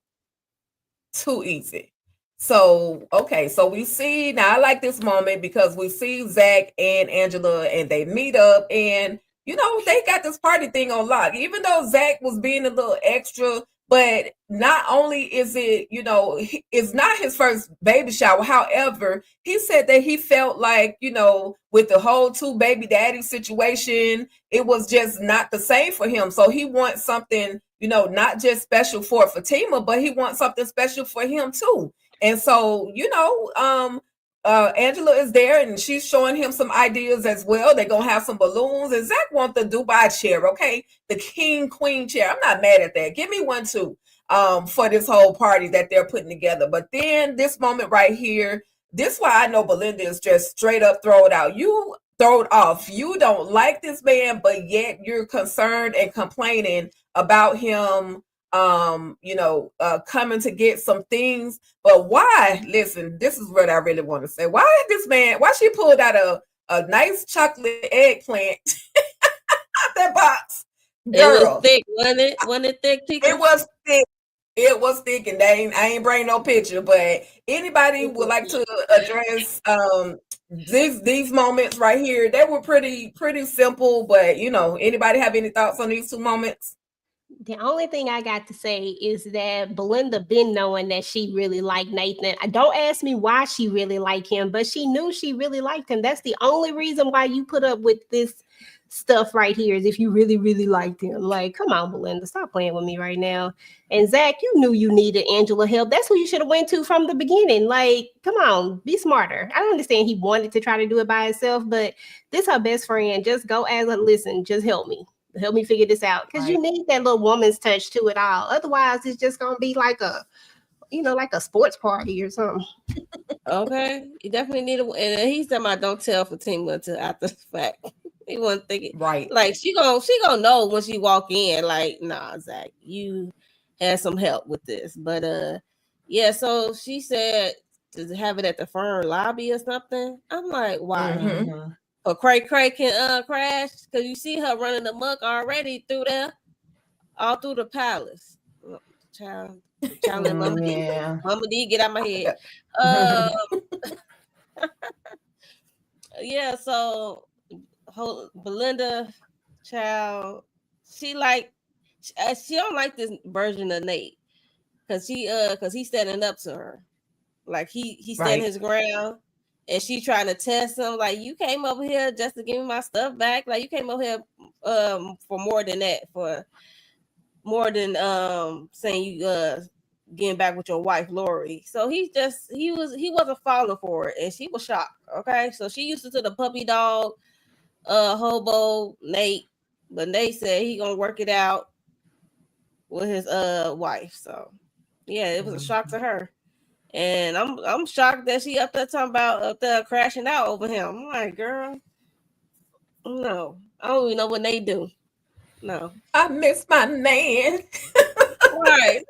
Too easy. So, okay, so we see now I like this moment because we see Zach and Angela and they meet up and they got this party thing on lock. Even though Zach was being a little extra, but not only is it, it's not his first baby shower. However, he said that he felt like, with the whole two baby daddy situation, it was just not the same for him. So he wants something, not just special for Fatima, but he wants something special for him too. And so, Angela is there and she's showing him some ideas as well. They're going to have some balloons. And Zach wants the Dubai chair, okay? The king queen chair. I'm not mad at that. Give me one too for this whole party that they're putting together. But then this moment right here, this is why I know Belinda is just straight up throw it out. You throw it off. You don't like this man, but yet you're concerned and complaining about him coming to get some things. But why? Listen, this is what I really want to say. Why she pulled out a nice chocolate eggplant out that box? Girl. It was thick, wasn't it? Wasn't it thick, Tika? It was thick. It was thick, and I ain't bring no picture. But anybody would like to address these moments right here? They were pretty simple, but anybody have any thoughts on these two moments? The only thing I got to say is that Belinda been knowing that she really liked Nathan. Don't ask me why she really liked him, but she knew she really liked him. That's the only reason why you put up with this stuff right here, is if you really, really liked him. Like, come on, Belinda, stop playing with me right now. And Zach, you knew you needed Angela help. That's who you should have went to from the beginning. Like, come on, be smarter. I understand he wanted to try to do it by himself, but this her best friend. Just go as a listen, just help me figure this out, because you need that little woman's touch to it all. Otherwise it's just gonna be like a sports party or something. Okay, you definitely need a, and he's talking about don't tell Fatima until after the fact. He wasn't thinking like she gonna know when she walk in, like, nah, Zach, you had some help with this. But yeah, so she said to have it at the firm lobby or something. I'm like, why? Mm-hmm. Or Cray can crash, because you see her running amok already through there, all through the palace. Child and Mama D. Mama D, get out my head. Yeah, so Belinda, child, she don't like this version of Nate, because he's standing up to her, like he standing his ground. And she trying to test him, like, you came over here just to give me my stuff back. Like, you came over here for more than that, for more than saying you getting back with your wife, Lori. So he wasn't falling for it, and she was shocked. Okay, so she used to the puppy dog, hobo Nate, but Nate said he gonna work it out with his wife. So yeah, it was a shock to her. And I'm shocked that she up there talking about up there crashing out over him. I'm like, girl, no, I don't even know what they do. No, I miss my man. Right?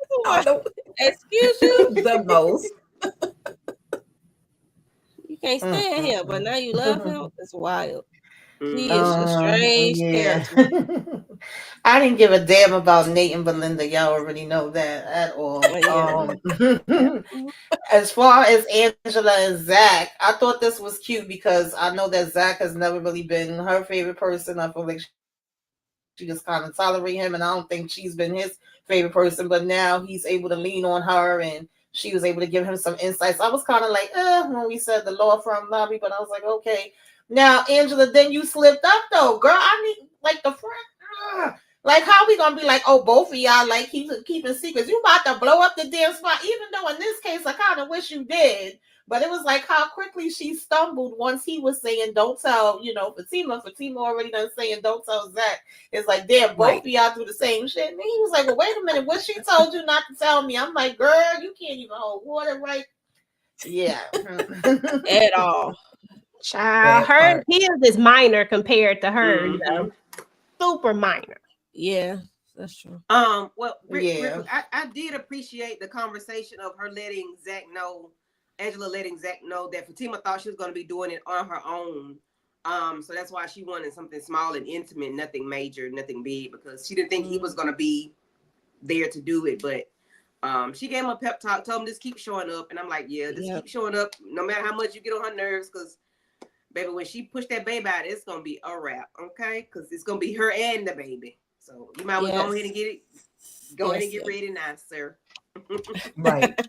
Excuse you, the most. You can't stand him, but now you love him. It's wild. He is a strange character. I didn't give a damn about Nate and Belinda. Y'all already know that at all. As far as Angela and Zach, I thought this was cute because I know that Zach has never really been her favorite person. I feel like she just kind of tolerate him, and I don't think she's been his favorite person. But now he's able to lean on her, and she was able to give him some insights. I was kind of like, when we said the law firm lobby, but I was like, okay. Now, Angela, then you slipped up though, girl. I need like the front. Like, how we gonna be like, oh, both of y'all like keeping secrets? You about to blow up the damn spot? Even though in this case, I kind of wish you did. But it was like how quickly she stumbled once he was saying, "Don't tell," Fatima. Fatima already done saying, "Don't tell Zach." It's like, damn, both of y'all do the same shit. And he was like, "Well, wait a minute. What she told you not to tell me?" I'm like, "Girl, you can't even hold water, right?" Yeah, at all. Child, his is minor compared to her. super minor. Yeah, that's true. Well, Yeah. I did appreciate the conversation of her letting Zach know, Angela letting Zach know that Fatima thought she was going to be doing it on her own. So that's why she wanted something small and intimate, nothing major, nothing big, because she didn't think he was going to be there to do it. But she gave him a pep talk, told him just keep showing up, and I'm like, yeah, just keep showing up, no matter how much you get on her nerves, because baby, when she pushed that baby out, it's gonna be a wrap, okay? Because it's gonna be her and the baby. So you might well go ahead and get it. Go ahead and get ready now, sir. Right.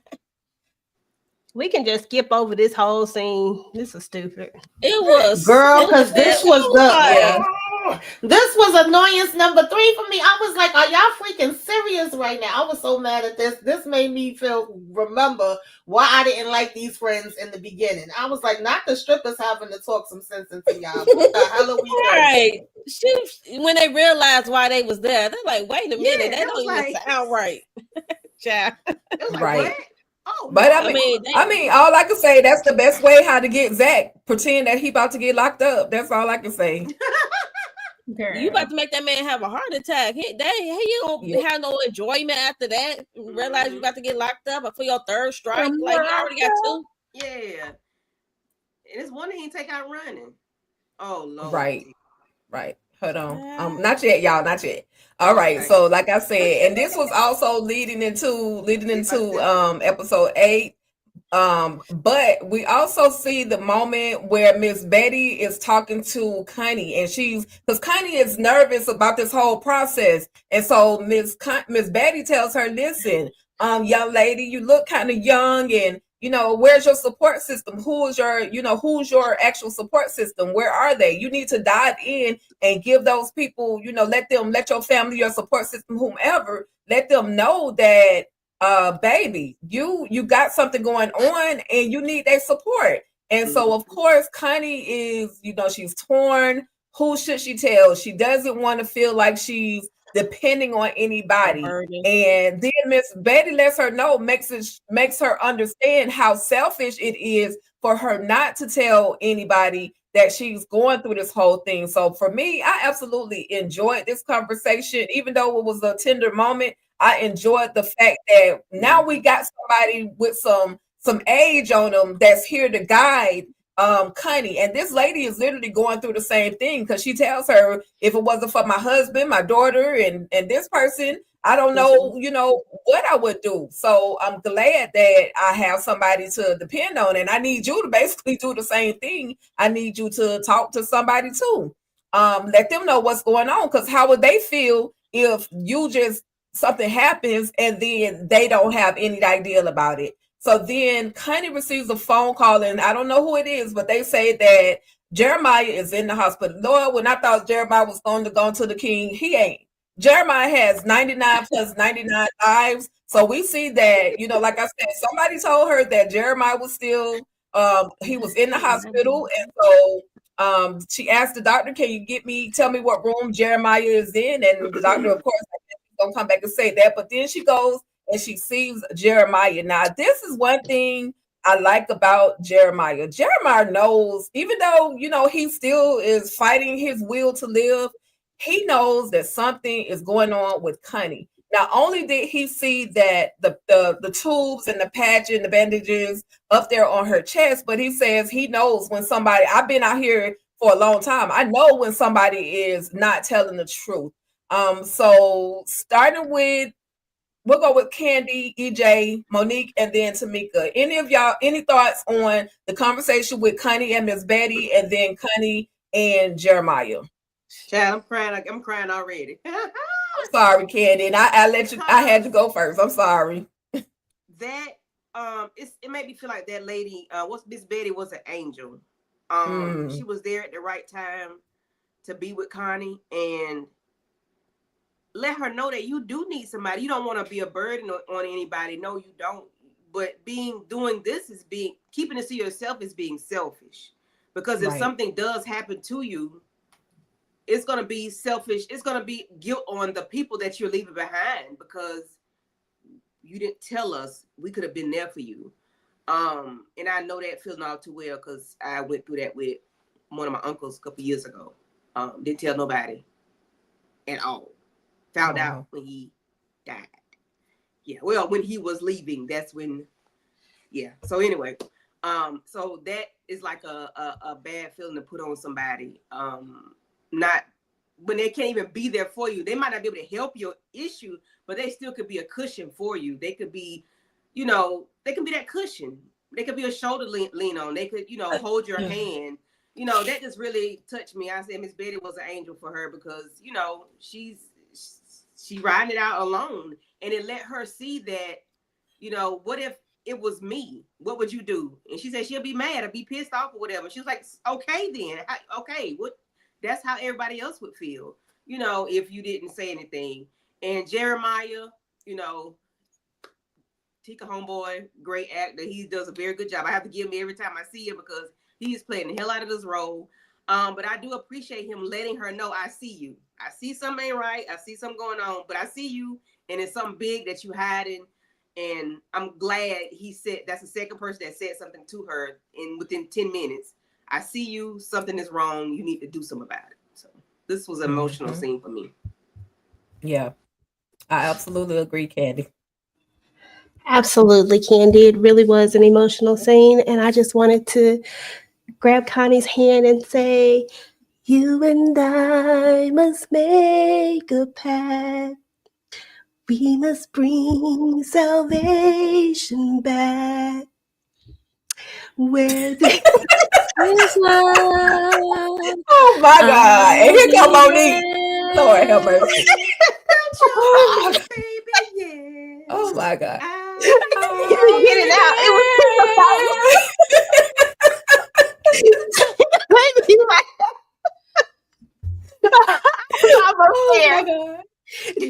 We can just skip over this whole scene. This is stupid. It was, girl, because this was Yeah. this was annoyance number 3 for me. I was like, are y'all freaking serious right now? I was so mad at this. This made me remember why I didn't like these friends in the beginning. I was like, not the strippers having to talk some sense into y'all. What the hell are we doing? right. When they realized why they was there, they're like, wait a minute, that don't even sound right. Child. It was like, Right. what? Oh, But no. I mean, all I can say, that's the best way how to get Zach. Pretend that he about to get locked up. That's all I can say. You about to make that man have a heart attack. He don't have no enjoyment after that. Realize you about to get locked up for your third strike. Like, you already got 2. Yeah. And it's one thing he take out running. Oh, Lord. Right. Hold on. Not yet, y'all. Not yet. All right. Okay. So, like I said, and this was also leading into episode 8. But we also see the moment where Miss Betty is talking to Connie, and because Connie is nervous about this whole process, and so Miss Betty tells her, "Listen, young lady, you look kind of young, and where's your support system? Who's your actual support system? Where are they? You need to dive in and give those people, let your family, your support system, whomever, let them know that, baby, you got something going on and you need their support." And so, of course, Connie is, she's torn. Who should she tell? She doesn't want to feel like she's depending on anybody. And then Miss Betty lets her know, makes her understand how selfish it is for her not to tell anybody that she's going through this whole thing. So for me, I absolutely enjoyed this conversation, even though it was a tender moment. I enjoyed the fact that now we got somebody with some age on them that's here to guide Connie. And this lady is literally going through the same thing, because she tells her, if it wasn't for my husband, my daughter, and this person, I don't know, what I would do. So I'm glad that I have somebody to depend on, and I need you to basically do the same thing. I need you to talk to somebody too. Let them know what's going on, because how would they feel if something happens and then they don't have any idea about it? So then Connie receives a phone call, and I don't know who it is, but they say that Jeremiah is in the hospital. Lord, when I thought Jeremiah was going to go to the king, he ain't. Jeremiah has 99 plus 99 lives. So we see that, like I said, somebody told her that Jeremiah was still, he was in the hospital. And so she asked the doctor, can you tell me what room Jeremiah is in? And the doctor, of course, going to come back and say that. But then she goes and she sees Jeremiah. Now, this is one thing I like about Jeremiah. Jeremiah knows, even though, he still is fighting his will to live, he knows that something is going on with Connie. Not only did he see that the tubes and the patch and the bandages up there on her chest, but he says he knows when somebody, I've been out here for a long time, I know when somebody is not telling the truth. So starting with, we'll go with Candy, EJ, Monique, and then Tamika. Any thoughts on the conversation with Connie and Miss Betty, and then Connie and Jeremiah? Child, I'm crying already. I'm sorry, Candy, and I had to go first. I'm sorry. That it made me feel like that lady, Miss Betty was an angel. She was there at the right time to be with Connie and let her know that you do need somebody. You don't want to be a burden on anybody. No, you don't. But doing this is keeping it to yourself is being selfish. Because if something does happen to you, it's going to be selfish. It's going to be guilt on the people that you're leaving behind, because you didn't tell us we could have been there for you. And I know that feeling all too well, because I went through that with one of my uncles a couple years ago. Didn't tell nobody. at all. Found Wow. out when he died. Yeah, well, when he was leaving, that's when. Yeah. So anyway, so that is like a bad feeling to put on somebody. Not when they can't even be there for you. They might not be able to help your issue, but they still could be a cushion for you. They could be, you know, they can be that cushion. They could be a shoulder lean on. They could, you know, hold your hand. You know, that just really touched me. I said Miss Betty was an angel for her because, you know, she riding it out alone, and it let her see that, you know, what if it was me? What would you do? And she said she'll be mad or be pissed off or whatever. She was like, okay, then, okay, what? That's how everybody else would feel, you know, if you didn't say anything. And Jeremiah, you know, Tika homeboy, great actor. He does a very good job. I have to give him every time I see him because he's playing the hell out of this role. But I do appreciate him letting her know, I see you. I see something ain't right. I see something going on, but I see you, and it's something big that you hiding. And I'm glad he said, that's the second person that said something to her within 10 minutes. I see you, something is wrong. You need to do something about it. So this was an emotional scene for me. Yeah, I absolutely agree, Candy. Absolutely, Candy. It really was an emotional scene. And I just wanted to grab Connie's hand and say, you and I must make a pact. We must bring salvation back. Where the It's love. Oh my God. And here come Monique. Lord have mercy. Oh, baby, yeah. Oh my God. you can get it out. It was maybe almost there. God.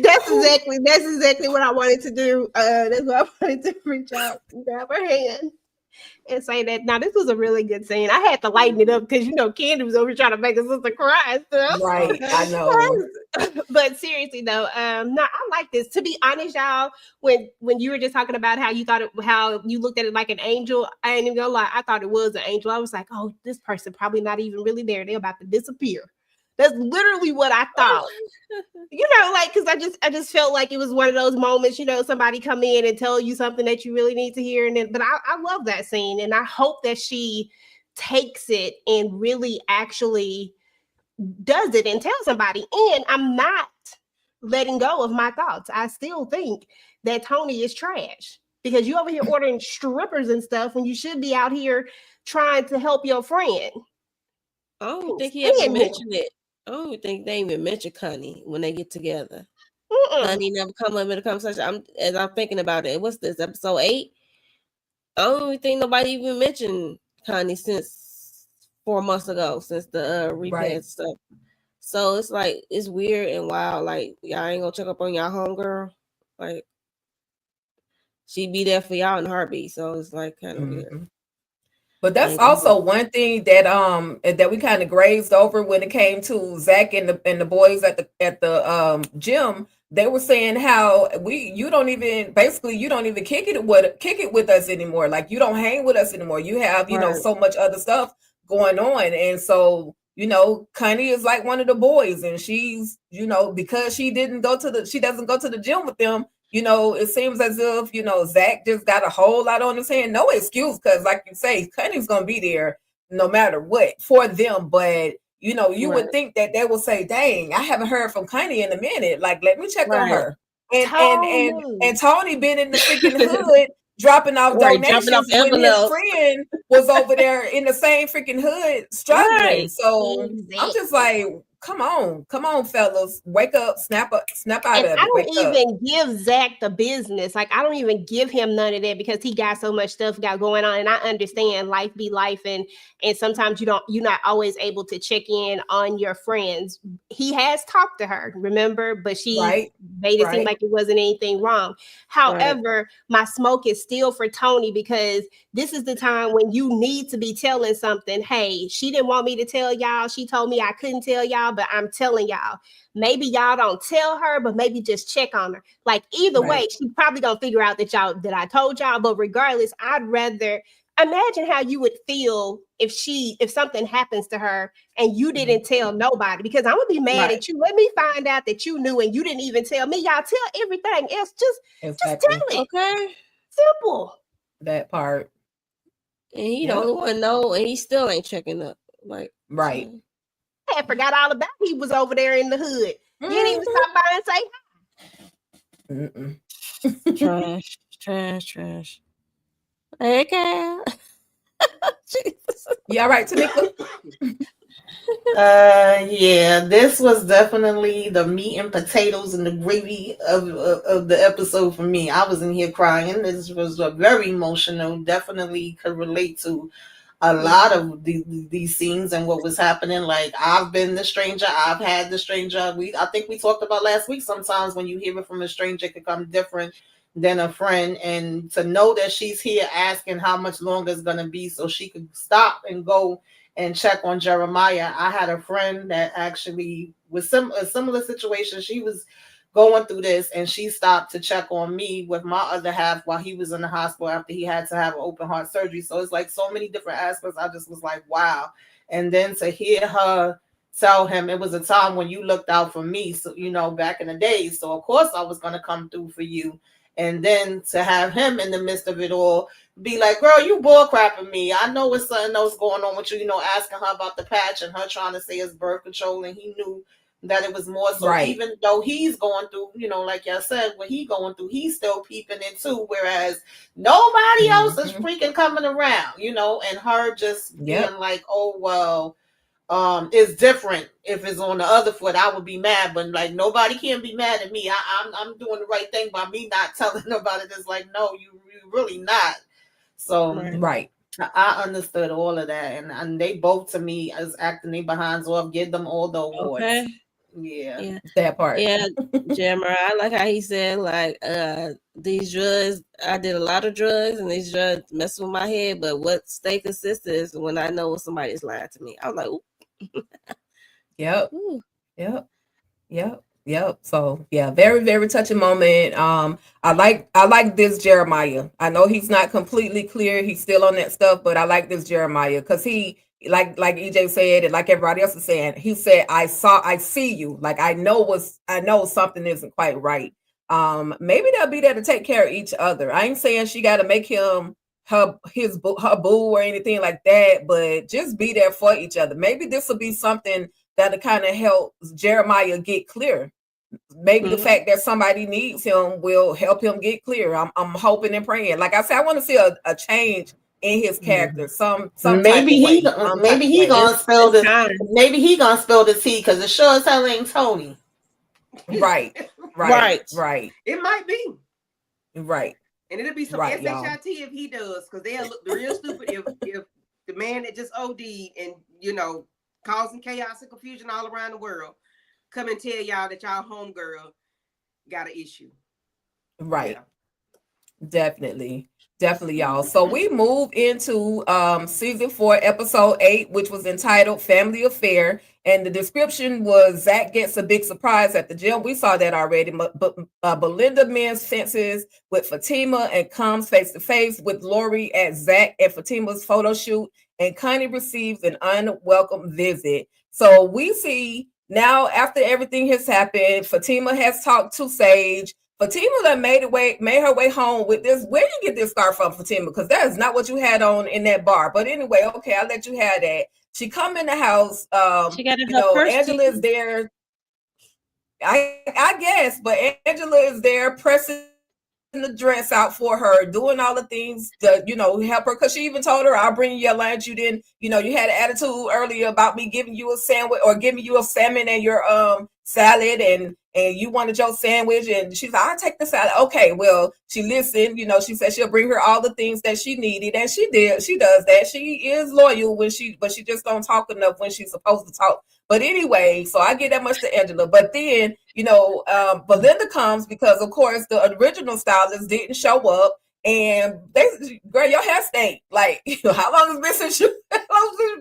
That's exactly what I wanted to do. That's what I wanted to reach out and grab her hand and say that. Now, this was a really good scene. I had to lighten it up because, you know, Candy was over trying to make her sister cry and stuff. Right, I know. But seriously though, no, I like this. To be honest, y'all, when you were just talking about how you thought how you looked at it like an angel, I ain't even gonna lie, I thought it was an angel. I was like, oh, this person probably not even really there. They're about to disappear. That's literally what I thought. You know, like, because I just felt like it was one of those moments, you know, somebody come in and tell you something that you really need to hear. And then, but I love that scene, and I hope that she takes it and really actually does it and tell somebody. And I'm not letting go of my thoughts. I still think that Tony is trash because you over here ordering strippers and stuff when you should be out here trying to help your friend. I don't think he ever mentioned it. I don't think they even mention Connie when they get together. Connie never come up in the conversation. As I'm thinking about it, what's this, episode 8? I don't even think nobody even mentioned Connie since 4 months ago, since the repair stuff. So it's like, it's weird and wild. Like, y'all ain't gonna check up on y'all homegirl. Like, she be there for y'all in a heartbeat. So it's like kind of weird. But that's also one thing that we kind of grazed over when it came to Zach and the boys at the gym. They were saying how you don't even kick it with us anymore. Like, you don't hang with us anymore. You have, you know, so much other stuff going on. And so, you know, Connie is like one of the boys, and she's, you know, because she doesn't go to the gym with them. You know, it seems as if, you know, Zach just got a whole lot on his hand. No excuse, because like you say, Connie's going to be there no matter what for them. But, you know, you would think that they will say, dang, I haven't heard from Connie in a minute. Like, let me check on her. And Tony been in the freaking hood dropping off donations when his friend was over there in the same freaking hood struggling. So I'm just like, come on, fellas, wake up, snap out of it. I don't even give Zach the business. Like, I don't even give him none of that because he got so much stuff got going on. And I understand life be life, and sometimes you're not always able to check in on your friends. He has talked to her, remember, but she made it seem like it wasn't anything wrong. However, my smoke is still for Tony, because this is the time when you need to be telling something. Hey, she didn't want me to tell y'all. She told me I couldn't tell y'all, but I'm telling y'all. Maybe y'all don't tell her, but maybe just check on her. Like, either way, she probably gonna figure out that I told y'all. But regardless, I'd rather imagine how you would feel if something happens to her and you didn't tell nobody, because I'm gonna be mad at you. Let me find out that you knew and you didn't even tell me. Y'all tell everything else. Just tell it. Okay. Simple. That part. And he the only one know, and he still ain't checking up. Like, right. I forgot all about he was over there in the hood. You didn't even stop by and say hi. Trash. Hey, Cal. Jesus. You all right, Tanika? Yeah, this was definitely the meat and potatoes and the gravy of the episode for me. I was in here crying. This was a very emotional. Definitely could relate to a lot of these scenes and what was happening. Like, I've been the stranger. I've had the stranger. I think we talked about last week. Sometimes when you hear it from a stranger, it can come different than a friend. And to know that she's here asking how much longer it's going to be so she could stop and go and check on Jeremiah. I had a friend that actually was a similar situation. She was going through this and she stopped to check on me with my other half while he was in the hospital after he had to have an open heart surgery. So it's like so many different aspects. I just was like, wow. And then to hear her tell him it was a time when you looked out for me, so back in the days, so of course I was going to come through for you. And then to have him in the midst of it all be like, girl, you bull crapping me. I know it's something else going on with you, asking her about the patch and her trying to say it's birth control, and he knew that it was more. So even though he's going through, like y'all said, what he going through, he's still peeping it too, whereas nobody else is freaking coming around, and her just being like, oh, well, it's different if it's on the other foot. I would be mad, but like nobody can be mad at me. I'm doing the right thing by me not telling them about it. It's like, no, you really not. So I understood all of that, and they both to me as acting their behinds off, give them all the awards. Okay. Yeah, that part. Yeah, Jeremiah, I like how he said, like, these drugs, I did a lot of drugs and these drugs mess with my head, but what stay consistent is when I know somebody's lying to me. I was like, ooh. Yep. So yeah, very, very touching moment. I like this Jeremiah. I know he's not completely clear. He's still on that stuff, but I like this Jeremiah because he, like EJ said, and like everybody else is saying, he said, I see you. Like, I know something isn't quite right. Maybe they'll be there to take care of each other. I ain't saying she got to make him her boo or anything like that, but just be there for each other. Maybe this will be something that'll kind of help Jeremiah get clear. Maybe the fact that somebody needs him will help him get clear. I'm hoping and praying. Like I said, I want to see a change in his character. Maybe he gonna spill this. Maybe he gonna spill the tea because it sure as hell ain't Tony. Right. It might be. Right. And it'll be some SHIT if he does, because they'll look real stupid if the man that just OD'd and causing chaos and confusion all around the world come and tell y'all that y'all homegirl got an issue. Right. Yeah. Definitely, y'all. So we move into season 4, episode 8, which was entitled Family Affair. And the description was Zach gets a big surprise at the gym. We saw that already. But Belinda mends fences with Fatima and comes face to face with Lori at Zach and Fatima's photo shoot. And Connie receives an unwelcome visit. So we see now, after everything has happened, Fatima has talked to Sage. Fatima done made her way home with this. Where did you get this scarf from, Fatima? Because that is not what you had on in that bar. But anyway, okay, I'll let you have that. She come in the house. She got in her purse. Angela is there. I guess, but Angela is there pressing the dress out for her, doing all the things to, help her. Because she even told her, I'll bring you your lunch. You didn't, you had an attitude earlier about me giving you a sandwich or giving you a salmon and your salad, and you wanted your sandwich. And she's like, I'll take the salad. Okay, well, she listened. She said she'll bring her all the things that she needed, and she did. She does that. She is loyal but she just don't talk enough when she's supposed to talk. But anyway, so I get that much to Angela. But then, Belinda comes because, of course, the original stylist didn't show up. And girl, your hair stank. Like, how long has it been since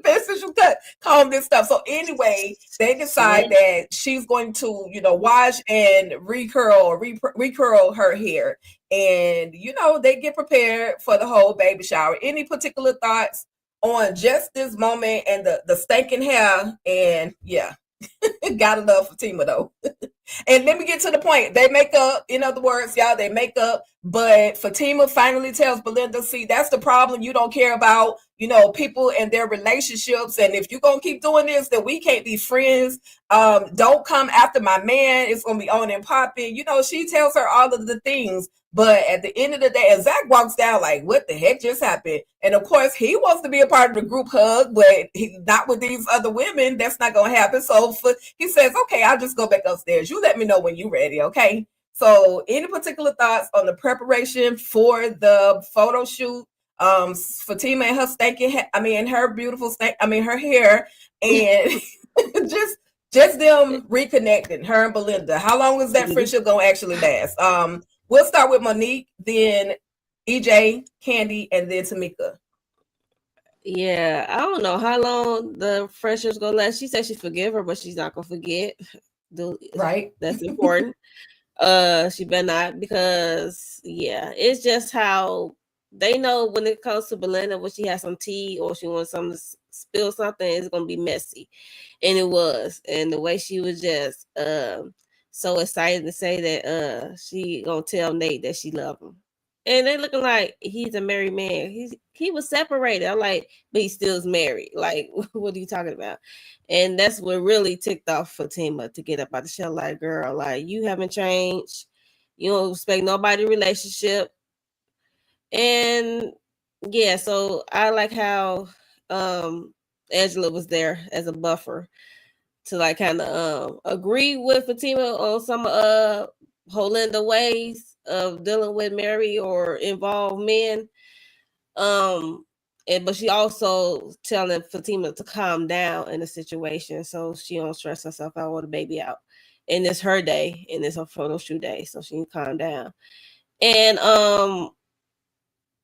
since you calm this stuff. So anyway, they decide that she's going to, wash and recurl her hair. And, they get prepared for the whole baby shower. Any particular thoughts on just this moment and the stinking hair? And yeah, gotta love Fatima though. And let me get to the point. They make up, in other words, y'all, they make up. But Fatima finally tells Belinda, see, that's the problem. You don't care about, people and their relationships. And if you're going to keep doing this, then we can't be friends. Don't come after my man. It's going to be on and popping. She tells her all of the things. But at the end of the day, and Zach walks down like, what the heck just happened? And of course, he wants to be a part of the group hug, but not with these other women. That's not going to happen. So he says, okay, I'll just go back upstairs. You let me know when you're ready, okay? So any particular thoughts on the preparation for the photo shoot? Fatima and her her beautiful her hair, and just them reconnecting, her and Belinda. How long is that friendship going to actually last? We'll start with Monique, then EJ, Candy, and then Tamika. Yeah, I don't know how long the friendship's gonna last. She said she forgive her, but she's not gonna forget. Right. That's important. She better not, because it's just how they know when it comes to Belinda, when she has some tea or she wants something to spill something, it's gonna be messy. And it was. And the way she was just so excited to say that she gonna tell Nate that she loved him. And they looking like he's a married man. He was separated. I'm like, but he still is married. Like, what are you talking about? And that's what really ticked off Fatima to get up out the shell. Like, girl, like, you haven't changed. You don't respect nobody's relationship. And yeah, so I like how Angela was there as a buffer to like kind of agree with Fatima on some Holinda ways of dealing with married or involved men. But she also telling Fatima to calm down in the situation so she don't stress herself out or the baby out. And it's her day, and it's her photo shoot day, so she can calm down. And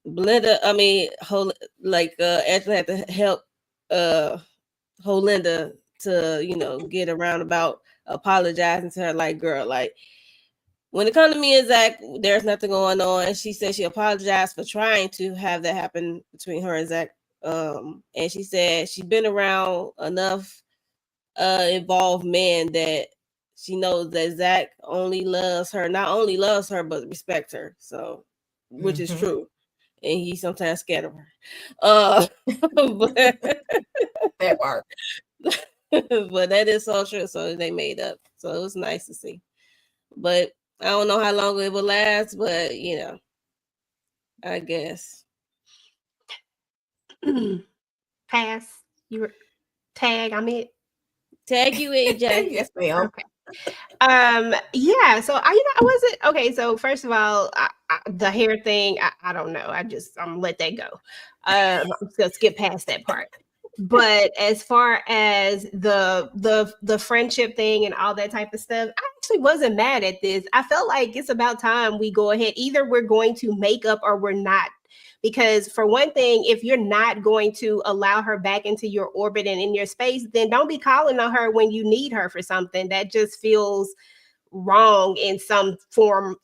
Belinda, Angela had to help Holinda to get around about apologizing to her, like, girl, like, when it comes to me and Zach, there's nothing going on. And she said she apologized for trying to have that happen between her and Zach. And she said she's been around enough involved men that she knows that Zach not only loves her, but respects her. So, which is true. And he's sometimes scared of her. But that part. But that is so true. So they made up. So it was nice to see. But I don't know how long it will last, but I guess. Pass. You were tag. I'm it. Tag you in, Jay. Yes, ma'am. Okay. Yeah. So I wasn't okay. So first of all, the hair thing, I don't know. I'm gonna let that go. I'm just gonna skip past that part. But as far as the friendship thing and all that type of stuff, I actually wasn't mad at this. I felt like it's about time we go ahead. Either we're going to make up or we're not. Because for one thing, if you're not going to allow her back into your orbit and in your space, then don't be calling on her when you need her for something. That just feels wrong in some form,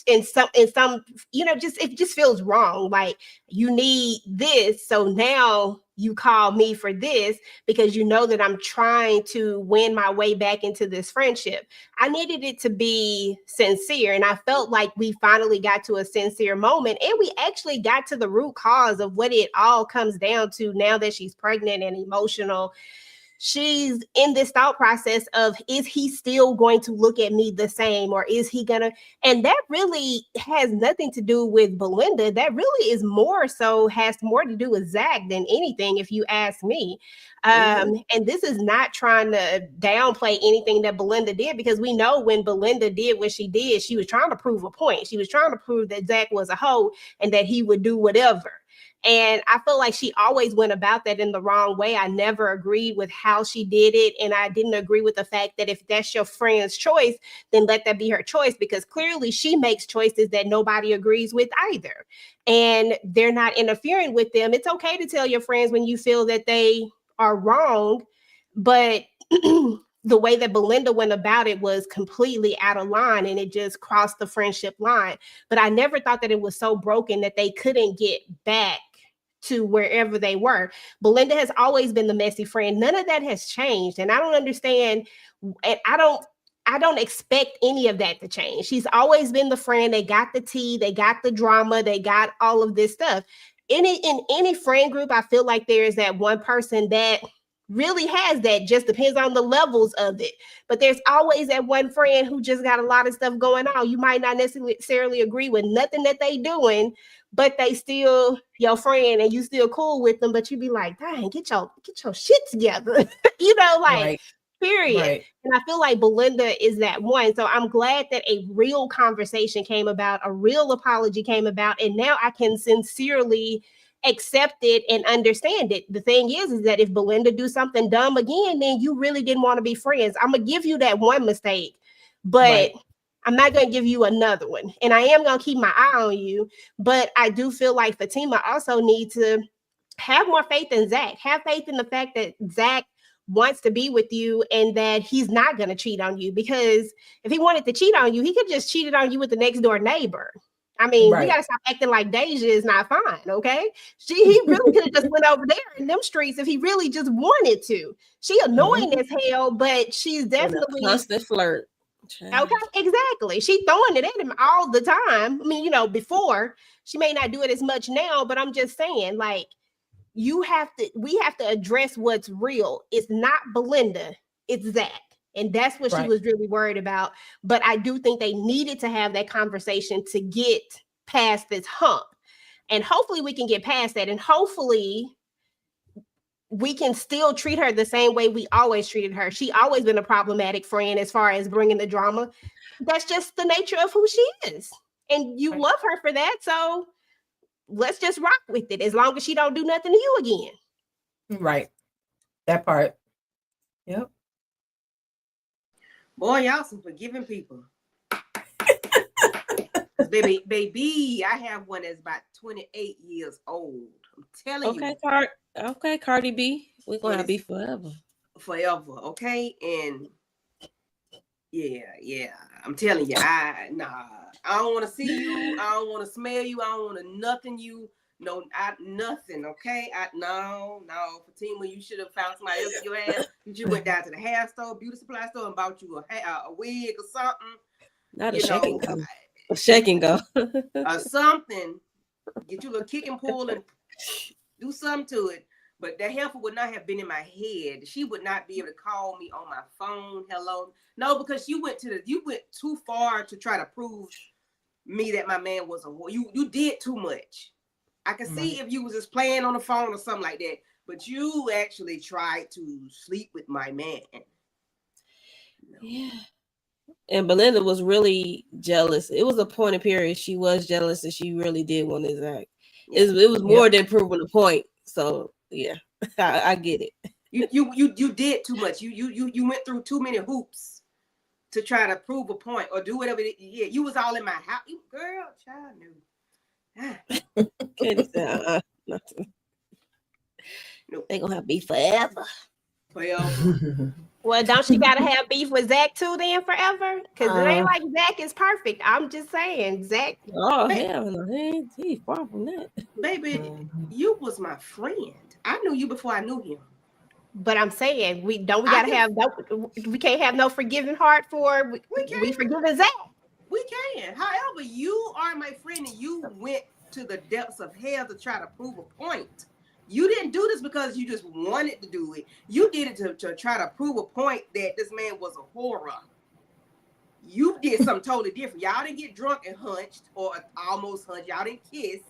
in some it just feels wrong. Like, you need this, so now you call me for this because you know that I'm trying to win my way back into this friendship. I needed it to be sincere, and I felt like we finally got to a sincere moment, and we actually got to the root cause of what it all comes down to. Now that she's pregnant and emotional, she's in this thought process of, is he still going to look at me the same, or is he gonna? And that really has nothing to do with Belinda. That really is has more to do with Zach than anything, if you ask me. And this is not trying to downplay anything that Belinda did, because we know when Belinda did what she did, she was trying to prove a point. She was trying to prove that Zach was a hoe and that he would do whatever. And I feel like she always went about that in the wrong way. I never agreed with how she did it. And I didn't agree with the fact that if that's your friend's choice, then let that be her choice, because clearly she makes choices that nobody agrees with either. And they're not interfering with them. It's okay to tell your friends when you feel that they are wrong, but the way that Belinda went about it was completely out of line, and it just crossed the friendship line. But I never thought that it was so broken that they couldn't get back to wherever they were. Belinda has always been the messy friend. None of that has changed. And I don't understand. And I don't expect any of that to change. She's always been the friend. They got the tea, they got the drama, they got all of this stuff. In any friend group, I feel like there is that one person that really has that. Just depends on the levels of it. But there's always that one friend who just got a lot of stuff going on. You might not necessarily agree with nothing that they doing, but they still your friend and you still cool with them. But you be like, dang, get your shit together. Right. Period. Right. And I feel like Belinda is that one. So I'm glad that a real conversation came about, a real apology came about, and now I can sincerely accept it and understand it. The thing is that if Belinda do something dumb again, then you really didn't want to be friends. I'm gonna give you that one mistake, but Right. I'm not gonna give you another one. And I am gonna keep my eye on you. But I do feel like Fatima also needs to have more faith in Zach. Have faith in the fact that Zach wants to be with you and that he's not going to cheat on you, because if he wanted to cheat on you, he could just cheated on you with the next door neighbor. I mean, we got to stop acting like Deja is not fine, okay? He really could have just went over there in them streets if he really just wanted to. She annoying as hell, but she's definitely constant flirt. Okay, exactly. She throwing it at him all the time. I mean, before, she may not do it as much now, but I'm just saying, like, we have to address what's real. It's not Belinda, it's Zach. And that's what she was really worried about. But I do think they needed to have that conversation to get past this hump. And hopefully we can get past that. And hopefully we can still treat her the same way we always treated her. She always been a problematic friend as far as bringing the drama. That's just the nature of who she is. And you love her for that. So let's just rock with it as long as she don't do nothing to you again. Right. That part. Yep. Boy, y'all some forgiving people. baby, I have one that's about 28 years old. I'm telling you. Okay, Cardi B. We're going to be forever. Forever, okay? And yeah. I'm telling you, I don't want to see you. I don't want to smell you. I don't want to nothing you. No, nothing, okay? No. Fatima, you should have found somebody else your ass. You should went down to the hair store, beauty supply store, and bought you a wig or something. Not a shake and go. A shake and go. Or something. Get you a little kick and pull and do something to it. But that heifer would not have been in my head. She would not be able to call me on my phone. Hello. No, because you went too far to try to prove me that my man was a whore. You did too much. I can see if you was just playing on the phone or something like that, but you actually tried to sleep with my man. No. Yeah. And Belinda was really jealous. It was a point of period. She was jealous and she really did want his act. It was more than proving a point. So yeah, I get it. You did too much. You went through too many hoops to try to prove a point or do whatever. Yeah, you was all in my house. Girl, child knew. Katie said, nothing. Nope. They gonna have beef forever. Well, don't she gotta have beef with Zach too then forever? Because it ain't like Zach is perfect. I'm just saying, Zach. Oh hell no, he's far from that. Baby, you was my friend. I knew you before I knew him. But I'm saying we can't have no forgiving heart for we forgiving Zach. We can. However, you are my friend and you went to the depths of hell to try to prove a point. You didn't do this because you just wanted to do it. You did it to try to prove a point that this man was a horror. You did something totally different. Y'all didn't get drunk and hunched or almost hunched. Y'all didn't kiss.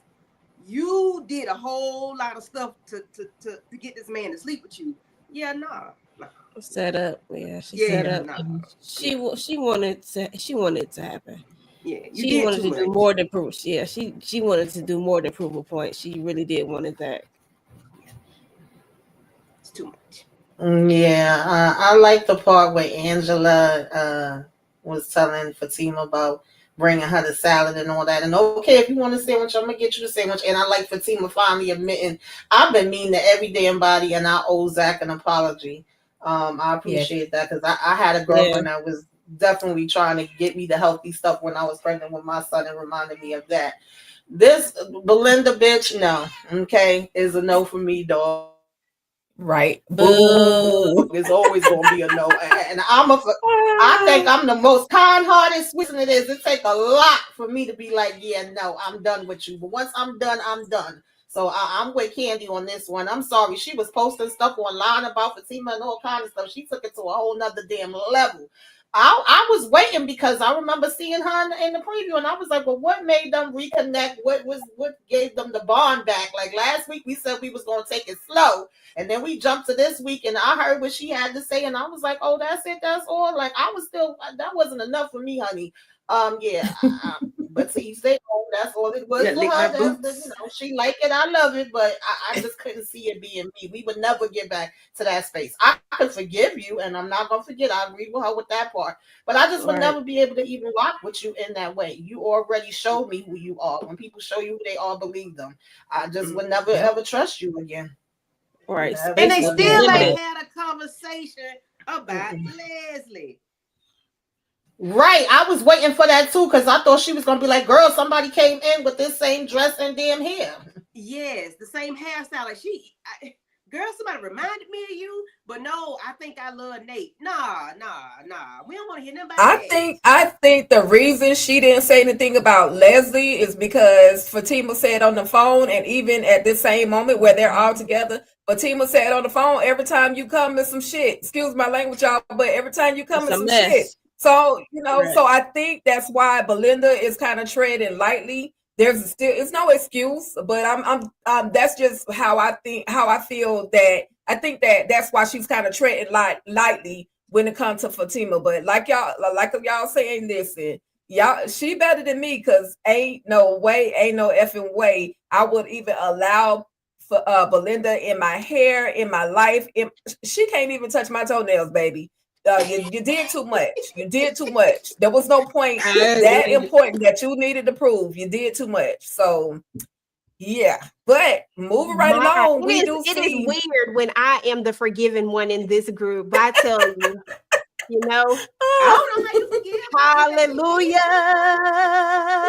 You did a whole lot of stuff to get this man to sleep with you. Yeah, nah. Set up. Yeah, she set up. Nah. She wanted it to happen. Yeah, you She did wanted too to do much. more than prove. Yeah, she wanted to do more than prove a point. She really did wanted that. It's too much. Yeah, I like the part where Angela was telling Fatima about bringing her the salad and all that. And okay, if you want a sandwich, I'm gonna get you the sandwich. And I like Fatima finally admitting I've been mean to every damn body, and I owe Zach an apology. I Yes. appreciate that because I had a Yeah. girlfriend that was definitely trying to get me the healthy stuff when I was pregnant with my son and reminded me of that. This Belinda bitch, no, okay, is a no for me, dog. Right. Boo. Boo. It's always gonna be a no. And I think I'm the most kind-hearted, sweet it is. It takes a lot for me to be like, yeah, no, I'm done with you. But once I'm done, I'm done. So I'm with Candy on this one. I'm sorry. She was posting stuff online about Fatima and all kind of stuff. She took it to a whole nother damn level. I was waiting because I remember seeing her in the preview, and I was like, well, what made them reconnect? What gave them the bond back? Like last week, we said we was gonna take it slow. And then we jumped to this week, and I heard what she had to say, and I was like, "Oh, that's it, that's all." Like I was still, that wasn't enough for me, honey. Yeah, but to each their own. That's all it was Yeah, for lick my her. That's boots. she like it, I love it, but I just couldn't see it being me. We would never get back to that space. I could forgive you, and I'm not gonna forget. I agree with her with that part, but I just would Right. never be able to even rock with you in that way. You already showed me who you are. When people show you who they are, believe them. I just would never Yep. ever trust you again. Right. Never, And they Space is ever, still ever. ain't limited. had a conversation about Leslie. Right. I was waiting for that too because I thought she was gonna be like, "Girl, somebody came in with this same dress and damn hair." Yes, the same hairstyle. Like girl, somebody reminded me of you, but no, I think I love Nate. Nah. We don't want to hear nothing about that. I think the reason she didn't say anything about Leslie is because Fatima said on the phone, and even at this same moment where they're all together, Fatima said on the phone, every time you come in some shit, excuse my language, y'all, but every time you come It's in a some shit. mess. So, Right. so I think that's why Belinda is kind of treading lightly. There's still, it's no excuse, but that's just how I feel that I think that that's why she's kind of treading lightly when it comes to Fatima. But like y'all saying, listen, y'all, she better than me because ain't no way, ain't no effing way I would even allow for Belinda in my hair, in my life. She can't even touch my toenails, baby. You did too much. You did too much. There was no point I that agree. important that you needed to prove. You did too much. So yeah, but moving right along, we do It is see. weird when I am the forgiven one in this group. I tell you, you know, I don't know how you forgive her. hallelujah.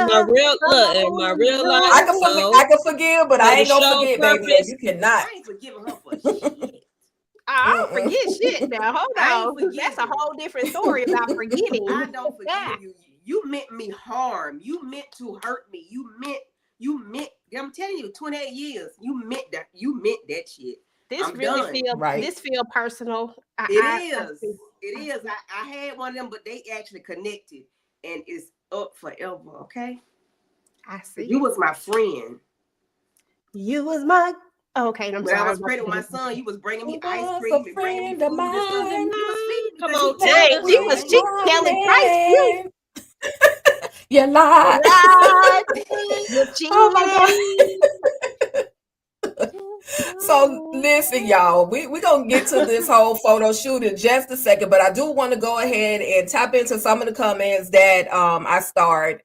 My real look in my real life. I can forgive, but for I the ain't gonna show forget, baby. purpose. You cannot. I ain't forgiving her for shit. I don't forget shit now. Hold I ain't on. That's a forgiving. whole different story about forgetting. I don't forgive you. You meant me harm. You meant to hurt me. You meant. I'm telling you, 28 years. You meant that shit. This I'm really done. feel Right. this feel personal. It is. I had one of them, but they actually connected, and it's up forever. Okay. I see. You was my friend. You was my okay. I'm When sorry. I was pregnant with my son, you was bringing me ice was cream a and bringing me friend food of and stuff. mine. You was feeding me. Come 'cause on, you Dang, Taylor. she was cheap Kelly Price too. You lied. Right. You Oh my God. cheated. So listen, y'all, we gonna get to this whole photo shoot in just a second, but I do want to go ahead and tap into some of the comments that I starred.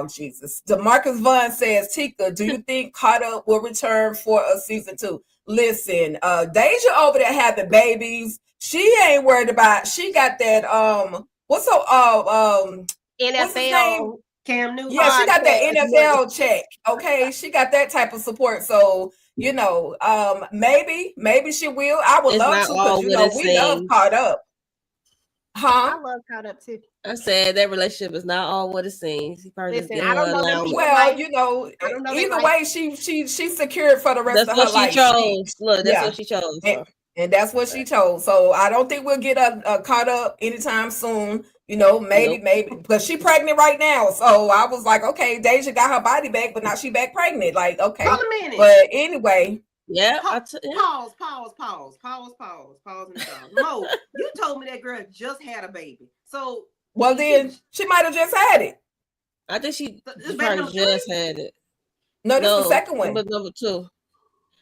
Jesus. DeMarcus Vaughn says, Tika, do you think Caught Up will return for a season 2? Listen, Deja over there having babies. She ain't worried about. She got that what's her what's his name? NFL. Cam Newton. Yeah, she got that Podcast NFL check. Okay, she got that type of support. So maybe she will. I would It's love not to all because what it we love seems. Caught Up, I huh? love Caught Up too. I said that relationship is not all what it seems. He probably just Listen, getting I don't her know them allowance. people. Well, I don't know they either like. way, she's secured for the rest That's of what her she life. chose. Look, that's Yeah. what she chose. And, and that's what she chose. So I don't think we'll get a Caught Up anytime soon. Maybe because she pregnant right now. So I was like, okay, Deja got her body back, but now she back pregnant. Like, okay. Hold a minute. But anyway. Yeah. Pause. In the pause. Mo, you told me that girl just had a baby. So Well, then she might have just had it. I think she This baby probably number just three? had it. No, this is the second one. Number 2.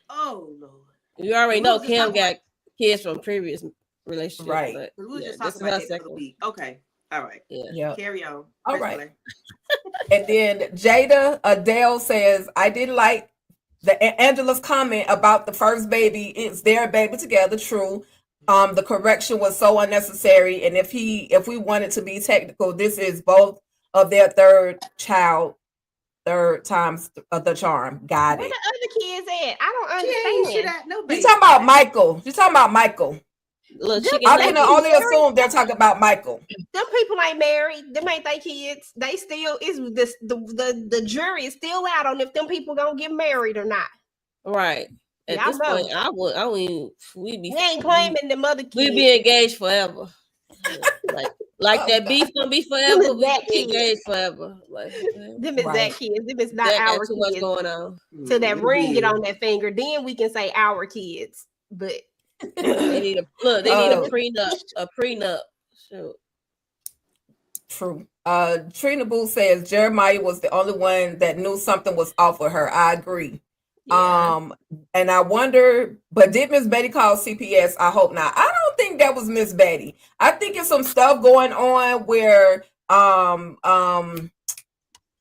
Oh Lord. You already Well, know we was just Kim talking got kids from previous relationships, Right. but We were yeah, just this talking is about her that for the second one. week. Okay. All right. Yeah. Yeah. Carry on. All First right. play. And then Jada Adele says, I didn't like Angela's comment about the first baby. It's their baby together. True. The correction was so unnecessary. And if we wanted to be technical, this is both of their third child, third times the charm. Got Where it. the other kids at? I don't She ain't shit understand. at no You baby. talking about Michael? You talking about Michael? Little Them chicken I they can nugget. be only married. assume they're talking about Michael. Them people ain't married. Them ain't they kids. They still is this the jury is still out on if them people gonna get married or not. Right. At Y'all this know. point, I mean, we ain't claiming them other kids. we be engaged forever. Like Oh, that God. beef gonna be Them forever. is We that be kids. engaged forever. Like Them is Right. that kids. Them is not that got our too much kids. going on. Till that ring get Yeah. on that finger, then we can say our kids. But They need a prenup. A prenup. Shoot. True. Trina Boo says Jeremiah was the only one that knew something was off with her. I agree. yeah. And I wonder, but did Miss Betty call CPS? I hope not. I don't think that was Miss Betty. I think it's some stuff going on where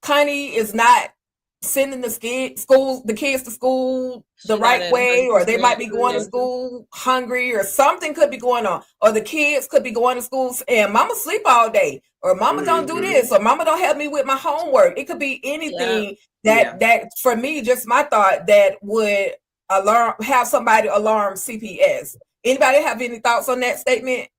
Connie is not sending the kids to school the She right not at way, or they might be 100%. going to school hungry, or something could be going on, or the kids could be going to school and mama sleep all day, or mama don't do this, or mama don't help me with my homework. It could be anything that for me, just my thought, that would have somebody alarm CPS. Anybody have any thoughts on that statement?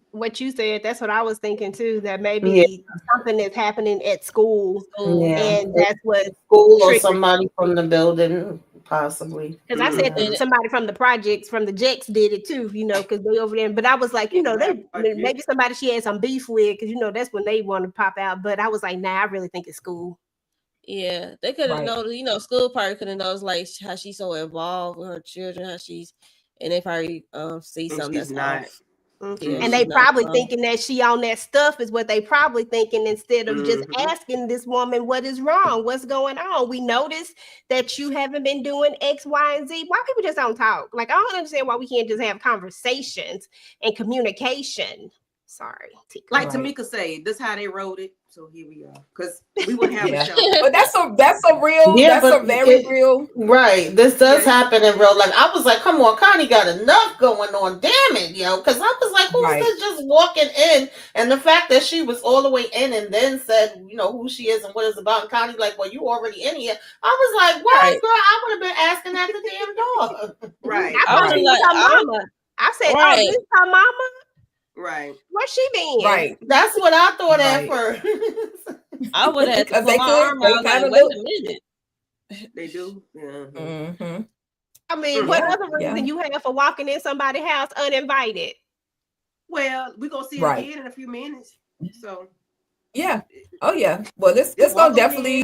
What you said, that's what I was thinking too, that maybe something is happening at school, and that's what School or triggered. somebody from the building, possibly. Because I said that somebody from the projects, from the Jacks did it too, because they over there. But I was like, they maybe somebody she had some beef with, because that's when they want to pop out. But I was like, nah, I really think it's school. Yeah, they could have noticed, school probably could have noticed like how she's so involved with her children, and they probably see something that's not. Yeah, and they probably thinking that she on that stuff is what they probably thinking, instead of just asking this woman what is wrong, what's going on. We noticed that you haven't been doing X, Y, and Z. Why people just don't talk? Like, I don't understand why we can't just have conversations and communication. Sorry, like Tamika said, this how they wrote it. So here we are, because we wouldn't have a show. But that's a real, that's a very real. Right. This does happen in real life. I was like, come on, Connie got enough going on. Damn it, yo. Because I was like, who's this just walking in? And the fact that she was all the way in and then said, who she is and what it's about. And Connie's like, well, you already in here. I was like, what, girl? I would have been asking at the damn door. Right. I thought she was her mama. I said, oh, this is her mama? Right. Where's she been? Right. That's what I thought at first. I would have to put my arm out like, wait a minute. They do. Yeah. Mm-hmm. I mean, what other reason you have for walking in somebody's house uninvited? Well, we're gonna see it again in a few minutes. So yeah. Oh yeah. Well, it's gonna definitely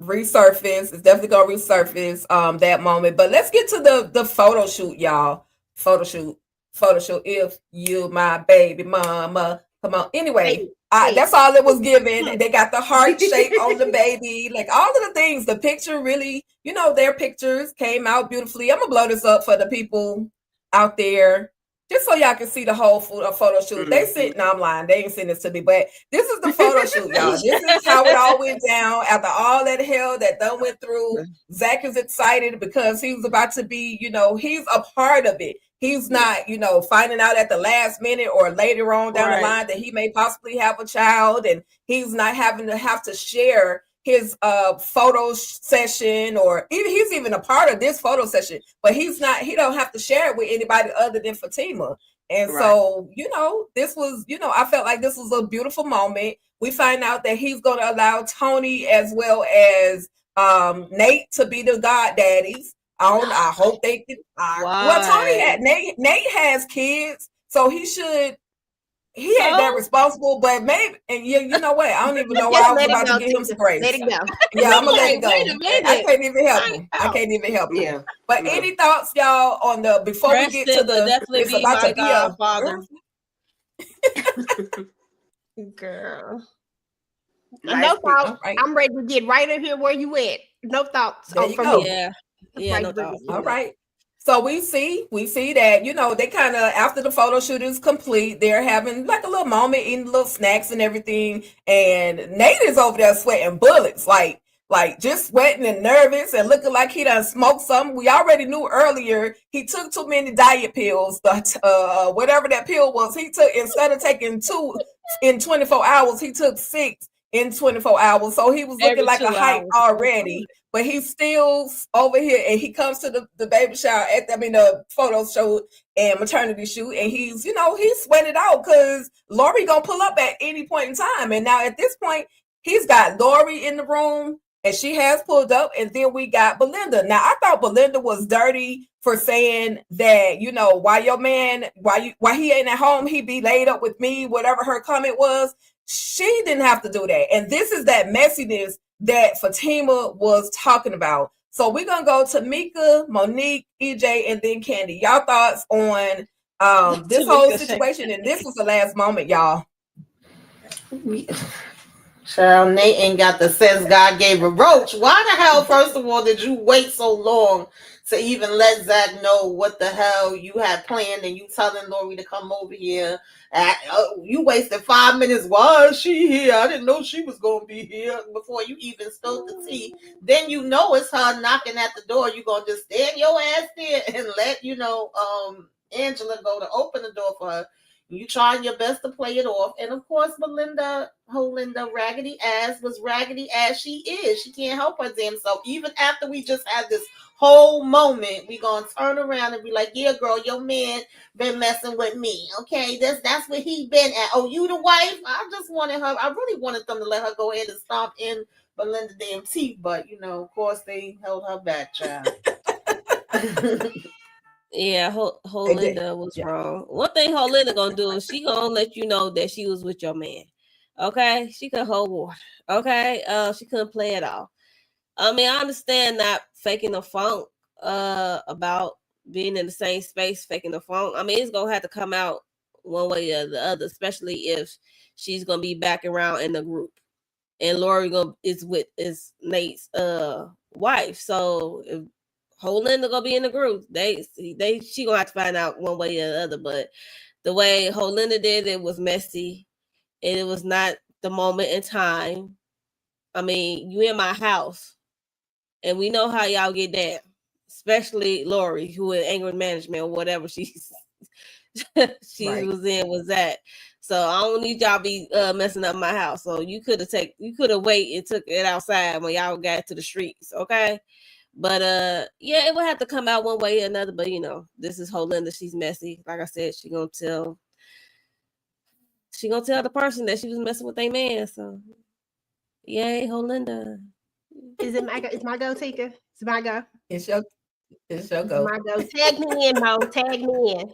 resurface. It's definitely gonna resurface that moment. But let's get to the photo shoot, y'all. Photo shoot. If you my baby mama. Come on. Anyway, that's all it was given. They got the heart shape on the baby, like all of the things. The picture really, their pictures came out beautifully. I'm gonna blow this up for the people out there, just so y'all can see the whole photo shoot. They sent, no, I'm lying. They ain't sent this to me, but this is the photo shoot, y'all. This is how it all went down after all that hell that Dunn went through. Zach is excited because he was about to be, he's a part of it. He's not, finding out at the last minute or later on down the line that he may possibly have a child, and he's not having to have to share his photo session, or he's even a part of this photo session, but he don't have to share it with anybody other than Fatima. And so, this was, I felt like this was a beautiful moment. We find out that he's going to allow Tony as well as Nate to be the goddaddies. I hope they can. Well, Nate has kids, so he should. He ain't that responsible, but maybe, and you know what? I don't even know why I was about to give him some grace. Let it go. Yeah, I'm gonna let it go. I can't even help him. Yeah. But any thoughts, y'all, on before we get to the definitely it's be about my to be godfather. Girl. Nice No pick. thoughts. All right. I'm ready to get right in here where you at. No thoughts There you from go. me. Yeah, Right no there thoughts. with you. All right. So we see that, they kind of, after the photo shoot is complete, they're having like a little moment, eating little snacks and everything. And Nate is over there sweating bullets, like just sweating and nervous and looking like he done smoked something. We already knew earlier he took too many diet pills, but whatever that pill was, he took, instead of taking 2 in 24 hours, he took 6 in 24 hours. So he was looking Every like a 2 hype hours. already. But he's still over here, and he comes to the baby shower the photo shoot and maternity shoot, and he's sweating out because Lori gonna pull up at any point in time. And now at this point, he's got Lori in the room, and she has pulled up, and then we got Belinda. Now I thought Belinda was dirty for saying that, why your man, why he ain't at home, he be laid up with me, whatever her comment was. She didn't have to do that. And this is that messiness that Fatima was talking about. So we're gonna go to Mika, Monique, EJ, and then Candy. Y'all thoughts on this whole situation? And this was the last moment, y'all. Child, Nate ain't got the sense God gave a roach. Why the hell, first of all, did you wait so long to even let Zach know what the hell you had planned, and you telling Lori to come over here? You wasted 5 minutes. Why is she here? I didn't know she was going to be here before you even spilled the tea. Then it's her knocking at the door. You going to just stand your ass there and let, Angela go to open the door for her. You trying your best to play it off. And of course, Belinda raggedy ass was raggedy as she is. She can't help her damn self. Even after we just had this whole moment, we gonna turn around and be like, yeah, girl, your man been messing with me. Okay, that's where he been at. Oh, you the wife? I really wanted them to let her go ahead and stomp in Belinda damn teeth, but of course they held her back, child. Yeah, Holinda was wrong. One thing Holinda gonna do is she gonna let you know that she was with your man. Okay, she could hold water. Okay, she couldn't play it off. I mean, I understand not faking the funk about being in the same space, faking the funk. I mean, it's gonna have to come out one way or the other, especially if she's gonna be back around in the group, and Lori is Nate's wife. So if Holinda gonna be in the group, she gonna have to find out one way or the other. But the way Holinda did it was messy, and it was not the moment in time. I mean, you in my house, and we know how y'all get down, especially Lori, who in anger management or whatever she right. was at. So I don't need y'all be messing up my house. So you could have waited and took it outside when y'all got to the streets, okay? But yeah, it would have to come out one way or another. But this is Holinda. She's messy. Like I said, she gonna tell the person that she was messing with their man. So yay, Holinda. Is it my go? It's my go, Tika. It's my go. It's your go. My go. Tag me in, Mo. Tag me in.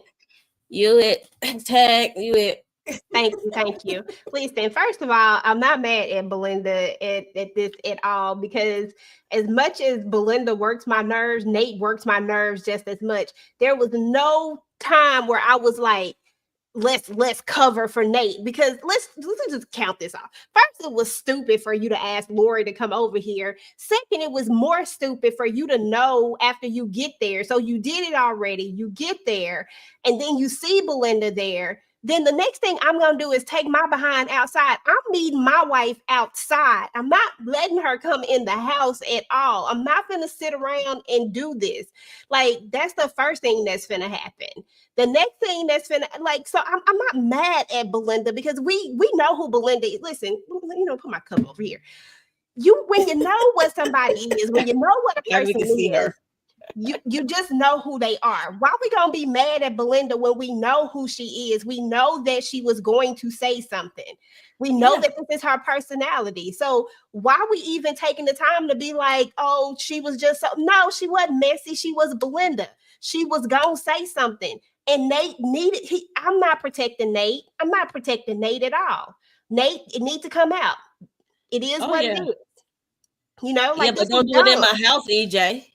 You it. Tag you it. Thank you. Listen, first of all, I'm not mad at Belinda at this at all, because as much as Belinda works my nerves, Nate works my nerves just as much. There was no time where I was like, let's cover for Nate, because let's just count this off. First, it was stupid for you to ask Lori to come over here. Second, it was more stupid for you to know after you get there. So you did it already. You get there, and then you see Belinda there. Then the next thing I'm going to do is take my behind outside. I'm meeting my wife outside. I'm not letting her come in the house at all. I'm not going to sit around and do this. Like, that's the first thing that's going to happen. The next thing that's going to, so I'm not mad at Belinda, because we know who Belinda is. Listen, put my cup over here. When you know what somebody is, when you know what a person is, you just know who they are. Why we gonna be mad at Belinda when we know who she is? We know that she was going to say something. We know that this is her personality. So why we even taking the time to be like, oh, she was just no, she wasn't messy. She was Belinda. She was gonna say something. And Nate I'm not protecting Nate. I'm not protecting Nate at all. Nate, it needs to come out. It is what it is. But don't do it in my house, EJ.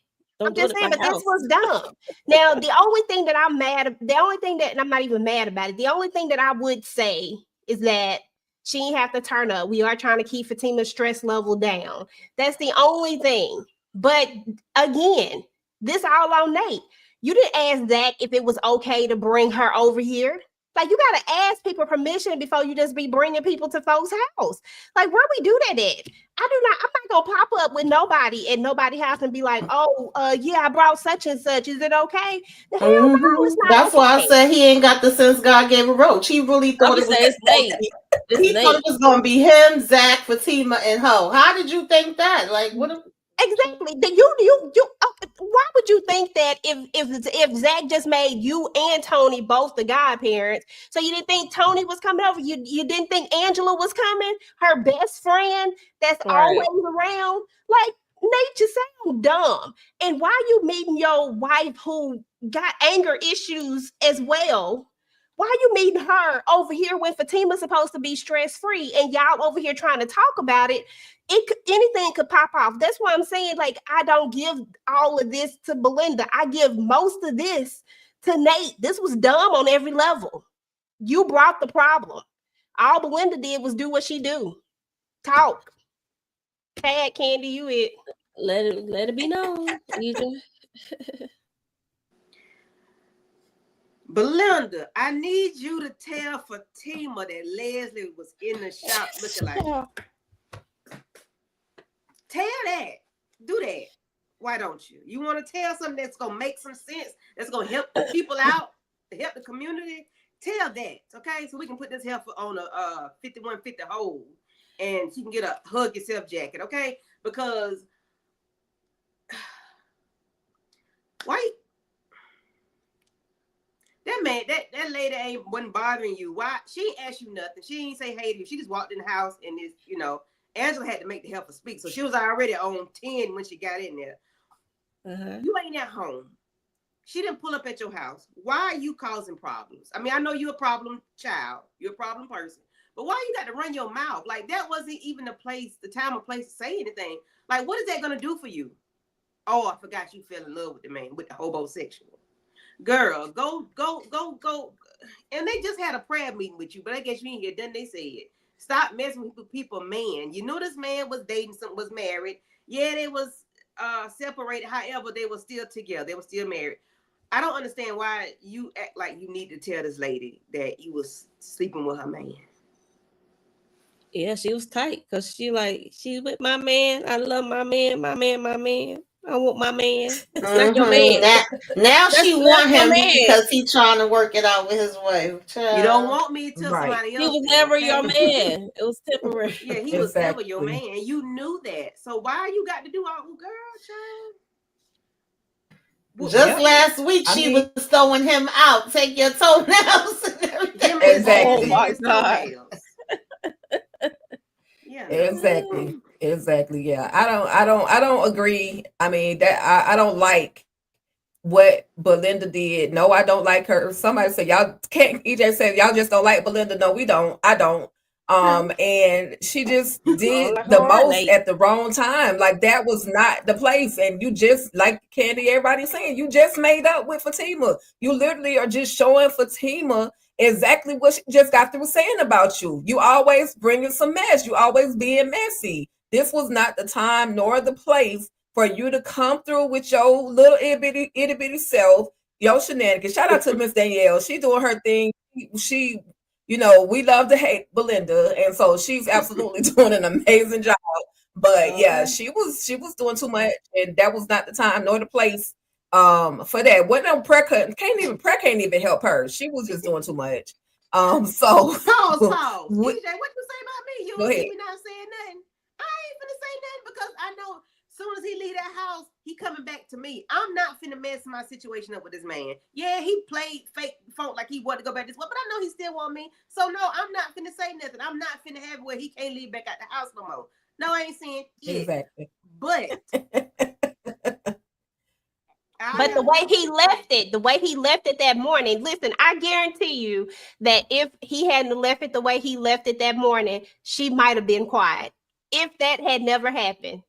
Don't I'm do just it at saying, my but this house. was dumb. Now, the only thing that and I'm not even mad about it. The only thing that I would say is that she didn't have to turn up. We are trying to keep Fatima's stress level down. That's the only thing. But again, this all on Nate. You didn't ask Zach if it was okay to bring her over here. Like, you gotta ask people permission before you just be bringing people to folks' house. Like, where we do that at? I'm not gonna pop up with nobody at nobody's house and be like, oh, yeah, I brought such and such. Is it okay? The hell no, it's not That's why I okay. said he ain't got the sense God gave a roach. He really I thought would it was say it's Nate. It's he thought it Nate. was gonna be him, Zach, Fatima, and Ho. How did you think that? Like, what? Exactly. You. Why would you think that if Zach just made you and Tony both the godparents, so you didn't think Tony was coming over? You didn't think Angela was coming? Her best friend that's Right. always around. Like, Nate, you sound dumb. And why you meeting your wife who got anger issues as well? Why you meeting her over here when Fatima's supposed to be stress free and y'all over here trying to talk about it? Anything could pop off. That's why I'm saying, like, I don't give all of this to Belinda. I give most of this to Nate. This was dumb on every level. You brought the problem. All Belinda did was do what she do. Talk. Tag Candy, you it. Let it be known. Belinda, I need you to tell Fatima that Leslie was in the shop looking like. Tell that. Do that. Why don't you? You want to tell something that's going to make some sense, that's going to help the people out, to help the community? Tell that, okay? So we can put this heifer on a 5150 hold, and she can get a hug yourself jacket, okay? Because why? That man, that lady wasn't bothering you. Why? She ain't asked you nothing. She ain't say hey to you. She just walked in the house and this, Angela had to make the heifer speak. So she was already on 10 when she got in there. You ain't at home. She didn't pull up at your house. Why are you causing problems? I mean, I know you're a problem child. You're a problem person. But why you got to run your mouth? Like, that wasn't even the time or place to say anything. Like, what is that going to do for you? Oh, I forgot you fell in love with the man, with the homosexual. Girl, go. And they just had a prayer meeting with you, but I guess you ain't hear nothing they said. Stop messing with people, man. You know this man was dating was married. Yeah, they was separated. However, they were still together. They were still married. I don't understand why you act like you need to tell this lady that you was sleeping with her man. Yeah, she was tight because she's with my man. I love my man. I want my man. It's not your man. Now she want him man. because he's trying to work it out with his wife. Child. You don't want me to somebody else. He was never your man. It was temporary. Yeah, he was never your man. You knew that. So why you got to do all, girl, child? Just last week, she was throwing him out. Take your toenails and everything. Exactly. Oh my God. Yeah. Exactly. Yeah. I don't agree. I mean, that I don't like what Belinda did. No, I don't like her. Somebody said y'all can't. EJ said y'all just don't like Belinda. No, we don't. I don't. And she just did the most at the wrong time. Like, that was not the place. And you just, like Candy, everybody saying, you just made up with Fatima. You literally are just showing Fatima exactly what she just got through saying about you. You always bringing some mess. You always being messy. This was not the time nor the place for you to come through with your little itty bitty self, your shenanigans. Shout out to Miss Danielle. She doing her thing. She, we love to hate Belinda, and so she's absolutely doing an amazing job. But yeah, she was doing too much, and that was not the time nor the place for that. What no prayer can't even help her. She was just doing too much. So pause. DJ, what you say about me? You don't see me not saying nothing. I ain't finna say nothing because I know as soon as he leave that house, he coming back to me. I'm not finna mess my situation up with this man. Yeah, he played fake phone like he wanted to go back this way, but I know he still want me. So no, I'm not finna say nothing. I'm not finna have it where he can't leave back out the house no more. No, I ain't saying it. Exactly. But the way he left it that morning, listen, I guarantee you that if he hadn't left it the way he left it that morning, she might have been quiet. If that had never happened.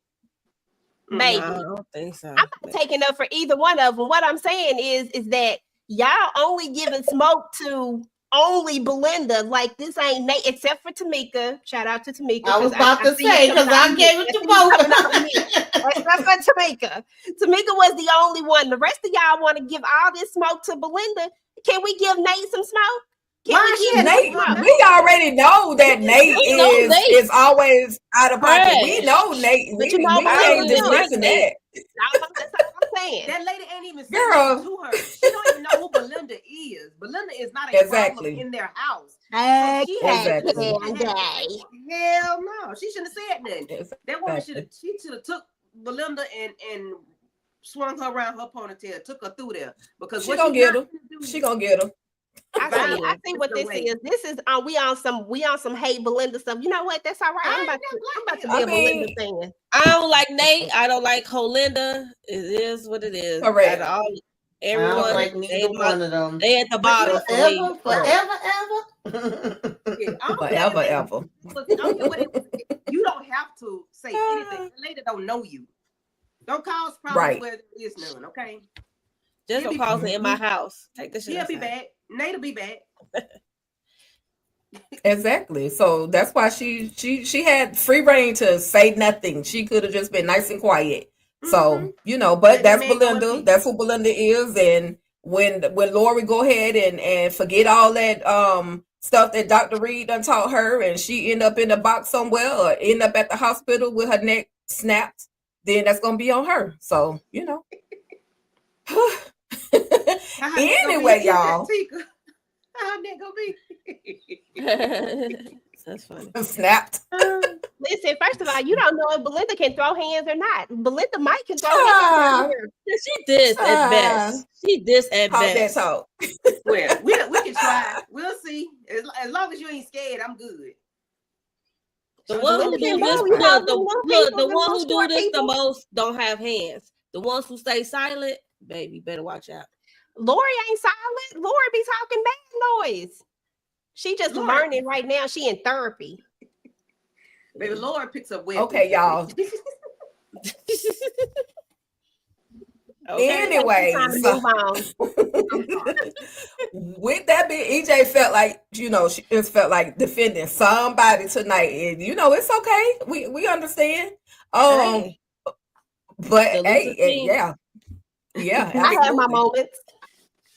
Baby, No, I don't think so. I'm not taking up for either one of them. What I'm saying is that y'all only giving smoke to only Belinda. Like this ain't Nate, except for Tamika. Shout out to Tamika. I was 'cause about to see you say, coming because out I of gave me. it to I see you coming out of me. both. Except for Tamika. Tamika was the only one. The rest of y'all want to give all this smoke to Belinda. Can we give Nate some smoke? Can Why we she give had to Nate Nate, put her smoke? name? we already know that Nate We know Nate is always out of pocket. We trash. know Nate. But you know We what? I don't can't even like dismiss Nate. that. That's all I'm saying. That lady ain't even saying Girl. nothing to her. She don't even know who Belinda is. Belinda is not a problem Exactly. in their house. Okay, Exactly. Candy. Hell no, she shouldn't have said nothing. Exactly. That woman should have took Belinda and swung her around her ponytail, took her through there because She what gonna she's get not her. gonna do. She gonna get her. I see what the this way. is. This is we on some hate Belinda stuff. You know what? That's all right. I'm about to be I a Belinda mean, fan. I don't like Nate. I don't like Holinda. It is what it is. Correct. Out of all, I everyone, don't like neither one of them. they at the bottom for me. Forever. Yeah, I don't care Forever, if ever. I don't care what it was. You don't have to say anything. The lady don't know you. Don't cause problems Right. where there is none, okay? Just He'll don't be cause it in my house. Take this shit He'll be outside. back. Nate'll be back. Exactly. So that's why she had free reign to say nothing. She could have just been nice and quiet. So, but Let that that's man go in Belinda. peace. That's who Belinda is. And when Lori go ahead and forget all that stuff that Dr. Reed done taught her and she end up in a box somewhere or end up at the hospital with her neck snapped, then that's gonna be on her. So, Anyway, y'all. How that gonna be? That's funny. Snapped. Listen, first of all, you don't know if Belinda can throw hands or not. Belinda might can throw Ah. hands. Here. She did at best. She did at Talk that best. talk. Well, we can try. We'll see. As long as you ain't scared, I'm good. The one who Belinda do been this, bold, you know, them little people, the them one little who do short this the people. most don't have hands. The ones who stay silent, baby, better watch out. Lori ain't silent. Lori be talking bad noise. She just Lori. learning right now. She in therapy. Baby, Lord picks up weapons. Okay, y'all. Okay. Anyway, Time to so- move on. with that being, EJ felt like, she just felt like defending somebody tonight. And it's okay. We understand. Hey, But the hey, losing team. yeah. Yeah, I have my absolutely. moments.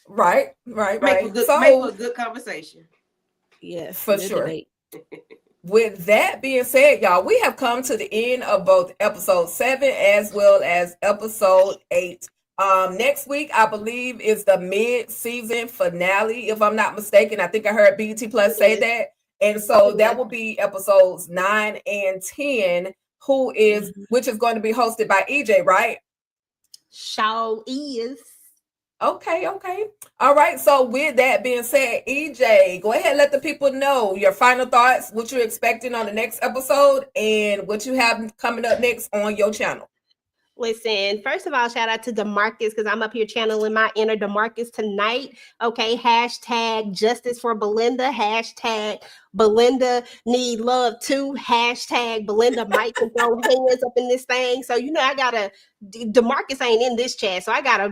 Right. Make for So a good conversation. Yes, For good sure. debate. with that being said, y'all, we have come to the end of both episode 7 as well as episode 8. Next week, I believe, is the mid-season finale, if I'm not mistaken. I think I heard BT Plus say that. And so that will be episodes 9 and 10, which is going to be hosted by EJ, right? Show is. Okay. All right. So with that being said, EJ, go ahead and let the people know your final thoughts, what you're expecting on the next episode, and what you have coming up next on your channel. Listen, first of all, shout out to DeMarcus because I'm up here channeling my inner DeMarcus tonight. Okay, hashtag justice for Belinda, hashtag Belinda need love too, hashtag Belinda might can throw hands up in this thing. So, I gotta, DeMarcus ain't in this chat, so I gotta,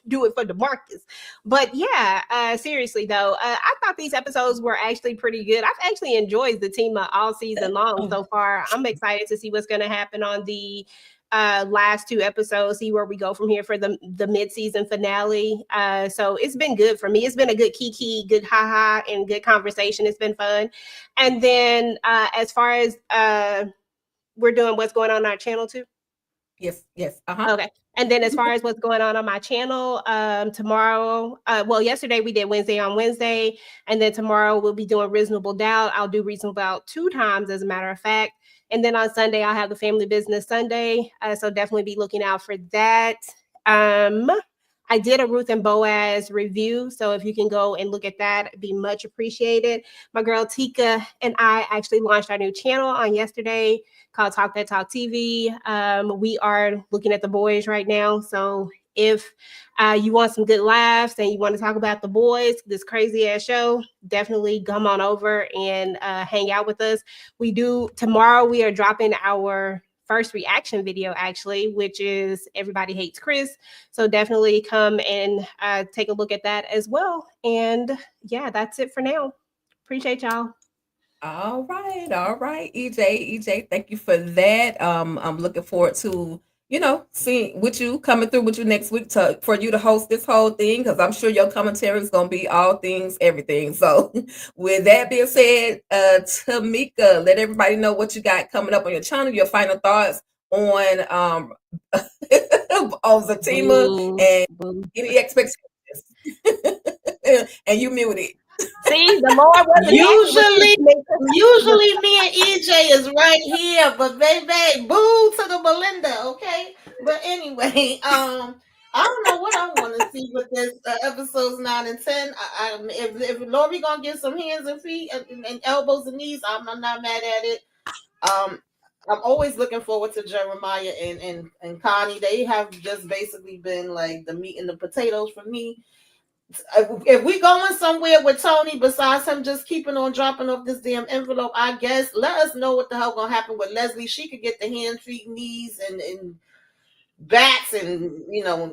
do it for DeMarcus. But yeah, seriously though, I thought these episodes were actually pretty good. I've actually enjoyed ZATIMA all season long so far. I'm excited to see what's gonna happen on the last 2 episodes, see where we go from here for the mid-season finale. So it's been good for me. It's been a good kiki, good haha, and good conversation. It's been fun. And then as far as we're doing what's going on our channel too. Yes. Uh-huh. Okay. And then as far as what's going on my channel, tomorrow, yesterday we did Wednesday on Wednesday, and then tomorrow we'll be doing Reasonable Doubt. I'll do Reasonable Doubt 2 times, as a matter of fact. And then on Sunday, I'll have the Family Business Sunday. So definitely be looking out for that. I did a Ruth and Boaz review. So if you can go and look at that, it'd be much appreciated. My girl Tika and I actually launched our new channel on yesterday called Talk That Talk TV. We are looking at The Boys right now. So if you want some good laughs and you want to talk about The Boys, this crazy ass show, definitely come on over and hang out with us. Tomorrow we are dropping our first reaction video, actually, which is Everybody Hates Chris. So definitely come and take a look at that as well. And yeah, that's it for now. Appreciate y'all. All right, EJ, thank you for that. I'm looking forward to, seeing with you, coming through with you next week for you to host this whole thing, because I'm sure your commentary is gonna be all things, everything. So with that being said, Tamika, let everybody know what you got coming up on your channel, your final thoughts on on ZATIMA Boo, and boo. any expectations. And you muted. See, the Lord wasn't Usually me and EJ is right here, but baby, boo to the Belinda, okay? But anyway, I don't know what I want to see with this episodes 9 and 10. If Lori gonna give some hands and feet and elbows and knees, I'm not mad at it. I'm always looking forward to Jeremiah and Connie. They have just basically been like the meat and the potatoes for me. If we going somewhere with Tony, besides him just keeping on dropping off this damn envelope, I guess let us know what the hell gonna happen with Leslie. She could get the hand, feet, knees, and bats, and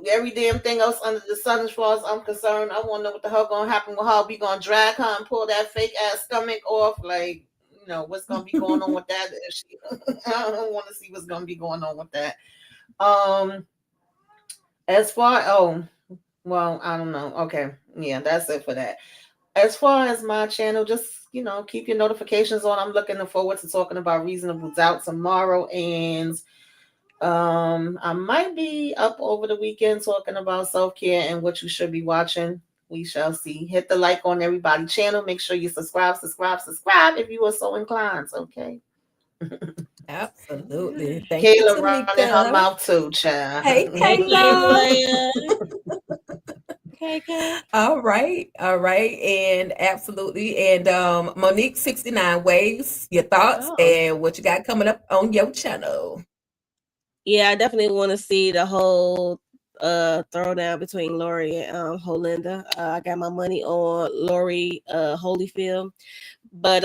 every damn thing else under the sun. As far as I'm concerned, I want to know what the hell gonna happen with her. We gonna drag her and pull that fake ass stomach off, like what's gonna be going on with that? I don't want to see what's gonna be going on with that. As far well, I don't know. Okay. Yeah, that's it for that. As far as my channel, just, keep your notifications on. I'm looking forward to talking about Reasonable Doubt tomorrow. And I might be up over the weekend talking about self-care and what you should be watching. We shall see. Hit the like on everybody's channel. Make sure you subscribe if you are so inclined. Okay. Absolutely. Thank you, Kayla running her Tamika. mouth too, child. Hey, Hey, Kayla. KK. All right. And absolutely. And Monique 69 Waves, your thoughts and what you got coming up on your channel. Yeah, I definitely want to see the whole throwdown between Lori and Holinda. I got my money on Lori Holyfield, but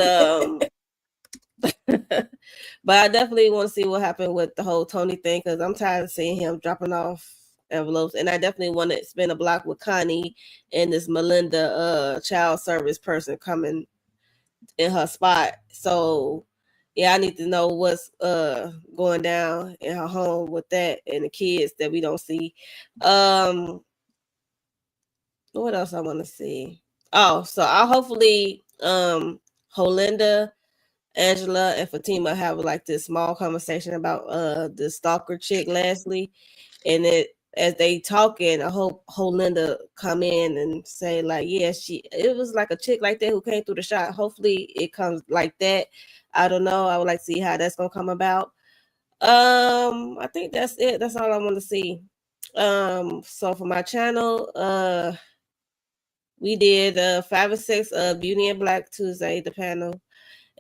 but I definitely want to see what happened with the whole Tony thing, because I'm tired of seeing him dropping off envelopes, and I definitely want to spin a block with Connie and this Melinda child service person coming in her spot. So yeah, I need to know what's going down in her home with that and the kids that we don't see. What else I want to see? Oh, so I'll hopefully Holinda, Angela, and Fatima have like this small conversation about the stalker chick Leslie, and as they talking, I hope Holinda come in and say like, yeah, it was like a chick like that who came through the shot. Hopefully it comes like that. I don't know. I would like to see how that's gonna come about. I think that's it. That's all I want to see. So for my channel, we did 5 and 6 Beauty and Black Tuesday, the panel,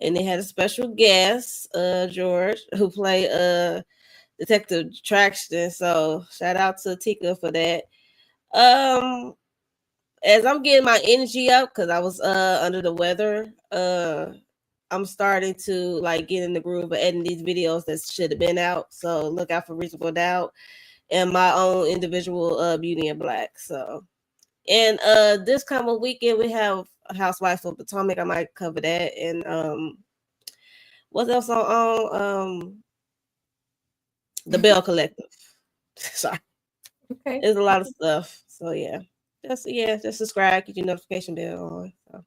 and they had a special guest, George, who played Detective Traxton. So shout out to Tika for that. As I'm getting my energy up, because I was under the weather, I'm starting to like get in the groove of editing these videos that should have been out. So look out for Reasonable Doubt and my own individual Beauty and Black. So, and this coming weekend we have Housewives of Potomac. I might cover that. And what else on the Bell Collective? Sorry. Okay. There's a lot of stuff. So yeah. Just subscribe, get your notification bell on. So.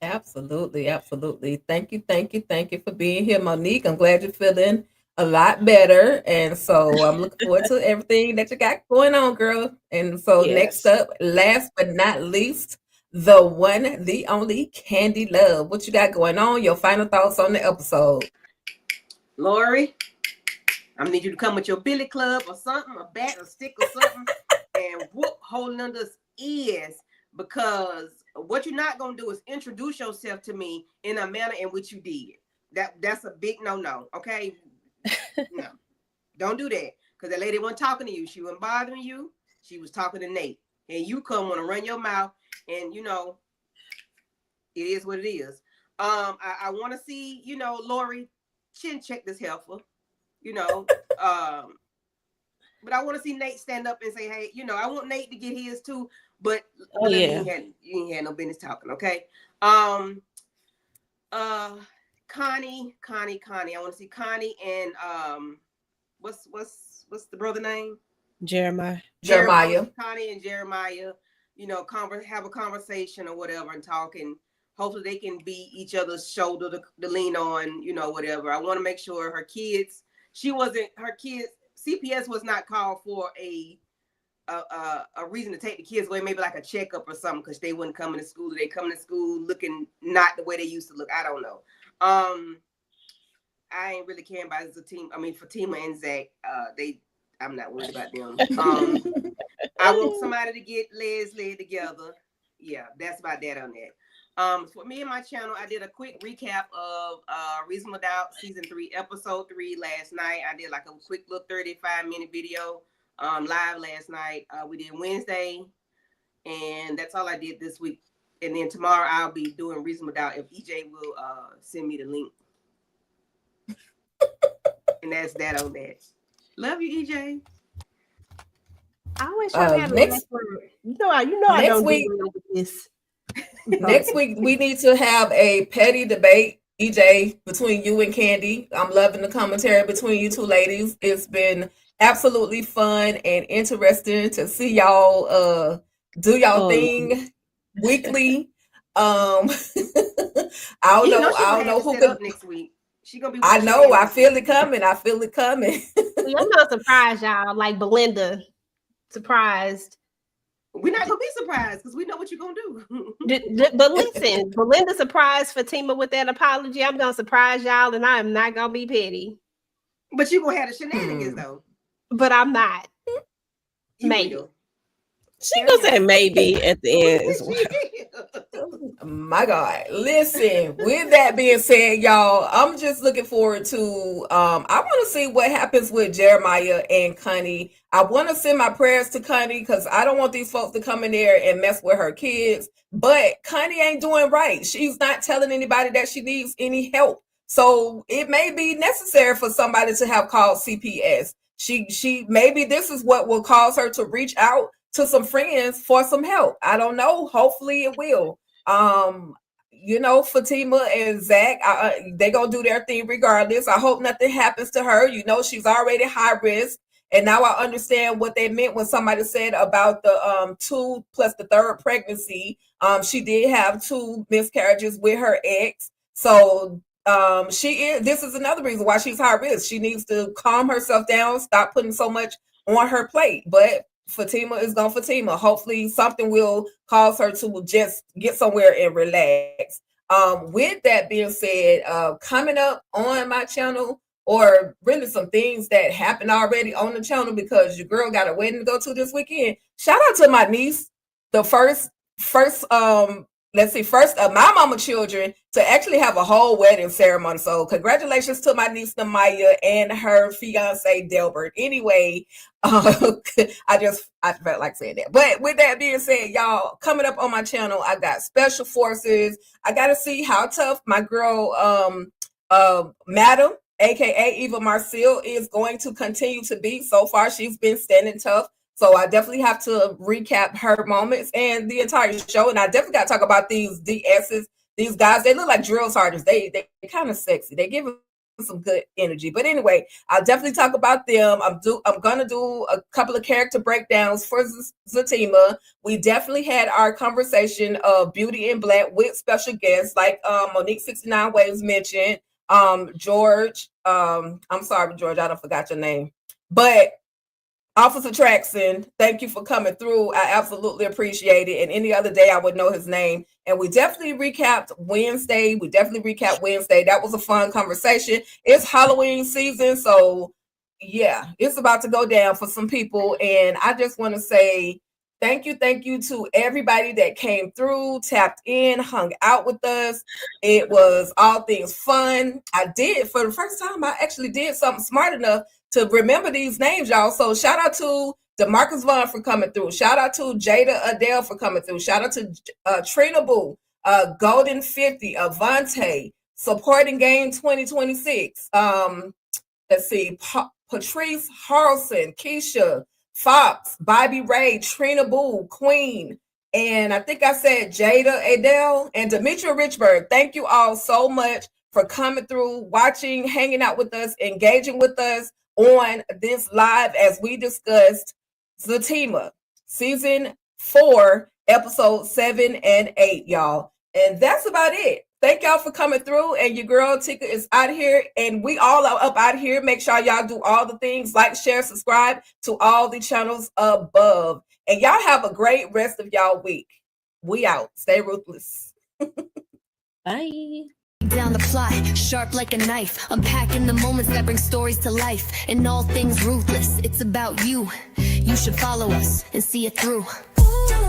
Absolutely. Thank you for being here, Monique. I'm glad you're feeling a lot better. And so I'm looking forward to everything that you got going on, girl. And so next up, last but not least, the one, the only Candy Love. What you got going on? Your final thoughts on the episode. Lori, I'm gonna need you to come with your billy club or something, a bat, a stick or something, and whoop Holinda's ears, because what you're not gonna do is introduce yourself to me in a manner in which you did. That's a big no, okay? No, don't do that, because that lady wasn't talking to you. She wasn't bothering you. She was talking to Nate, and you come want to run your mouth, and it is what it is. I want to see, Lori chin check this heifer. you know. But I want to see Nate stand up and say, hey, you know, I want Nate to get his too. But yeah. you ain't had no business talking, okay? Connie. I want to see Connie and what's the brother name? Jeremiah. Connie and Jeremiah, you know, have a conversation or whatever and talk, and hopefully they can be each other's shoulder to lean on, you know, whatever. I want to make sure her kids, CPS was not called for a reason to take the kids away, maybe like a checkup or something, because they wouldn't come into school. They come to school looking not the way they used to look. I don't know. I ain't really caring about Fatima and Zach. I'm not worried about them. I want somebody to get Leslie together. Yeah, that's about that on that. For me and my channel, I did a quick recap of Reasonable Doubt season 3, episode 3 last night. I did like a quick little 35-minute video live last night. We did Wednesday, and that's all I did this week. And then tomorrow I'll be doing Reasonable Doubt if EJ will send me the link. And that's that on that. Love you, EJ. I always try to have next, you know I don't do well with this. Next week we need to have a petty debate, EJ, between you and Candy. I'm loving the commentary between you two ladies. It's been absolutely fun and interesting to see y'all do y'all thing weekly. I don't know who could next week. She gonna be. I know. I feel it coming. See, I'm not surprised, y'all. Like Belinda, surprised. We're not gonna be surprised because we know what you're gonna do. But listen, Belinda surprised Fatima with that apology. I'm gonna surprise y'all, and I am not gonna be petty. But you're gonna have the shenanigans though. But I'm not. Maybe. She gonna say maybe at the end as well. My God. Listen, with that being said, y'all, I'm just looking forward to I want to see what happens with Jeremiah and Connie. I want to send my prayers to Connie because I don't want these folks to come in there and mess with her kids. But Connie ain't doing right. She's not telling anybody that she needs any help. So it may be necessary for somebody to have called CPS. She maybe this is what will cause her to reach out to some friends for some help. I don't know. Hopefully it will. You know, Fatima and Zach, they gonna do their thing regardless. I hope nothing happens to her. You know, she's already high risk. And now I understand what they meant when somebody said about the 2 plus the 3rd pregnancy. She did have 2 miscarriages with her ex. So this is another reason why she's high risk. She needs to calm herself down, stop putting so much on her plate. But Fatima is gonna Fatima. Hopefully something will cause her to just get somewhere and relax. With that being said, coming up on my channel, or really some things that happened already on the channel because your girl got a wedding to go to this weekend. Shout out to my niece, the first of my mama children to actually have a whole wedding ceremony. So congratulations to my niece Namaya and her fiance Delbert. Anyway, I felt like saying that. But with that being said, y'all, coming up on my channel, I got special forces. I got to see how tough my girl Madam, aka Eva Marcel, is going to continue to be. So far, she's been standing tough. So I definitely have to recap her moments and the entire show. And I definitely got to talk about these DSs, these guys. They look like drill sergeants. They kind of sexy. They give some good energy. But anyway, I'll definitely talk about them. I'm going to do a couple of character breakdowns for ZATIMA. We definitely had our conversation of Beauty in Black with special guests like Monique 69 Waves mentioned. George, I'm sorry, George, I don't forgot your name. But Officer Traxon, thank you for coming through. I absolutely appreciate it. And any other day I would know his name. And we definitely recapped Wednesday. That was a fun conversation. It's Halloween season. So yeah, it's about to go down for some people. And I just want to say thank you to everybody that came through, tapped in, hung out with us. It was all things fun. I did, for the first time, I actually did something smart enough to remember these names, y'all. So shout out to DeMarcus Vaughn for coming through. Shout out to Jada Adele for coming through. Shout out to Trina Boo, Golden 50, Avante, Supporting Game 2026. let's see, Patrice Harrelson, Keisha, Fox, Bobby Ray, Trina Boo, Queen, and I think I said Jada Adele and Demetria Richburg. Thank you all so much for coming through, watching, hanging out with us, engaging with us on this live as we discussed ZATIMA Season 4, Episode 7 and 8, y'all. And that's about it. Thank y'all for coming through, and your girl Tika is out here, and we all are up out here. Make sure y'all do all the things, like, share, subscribe to all the channels above. And y'all have a great rest of y'all week. We out. Stay ruthless. Bye. Down the plot, sharp like a knife, unpacking the moments that bring stories to life. And all things ruthless, it's about you. You should follow us and see it through. Ooh.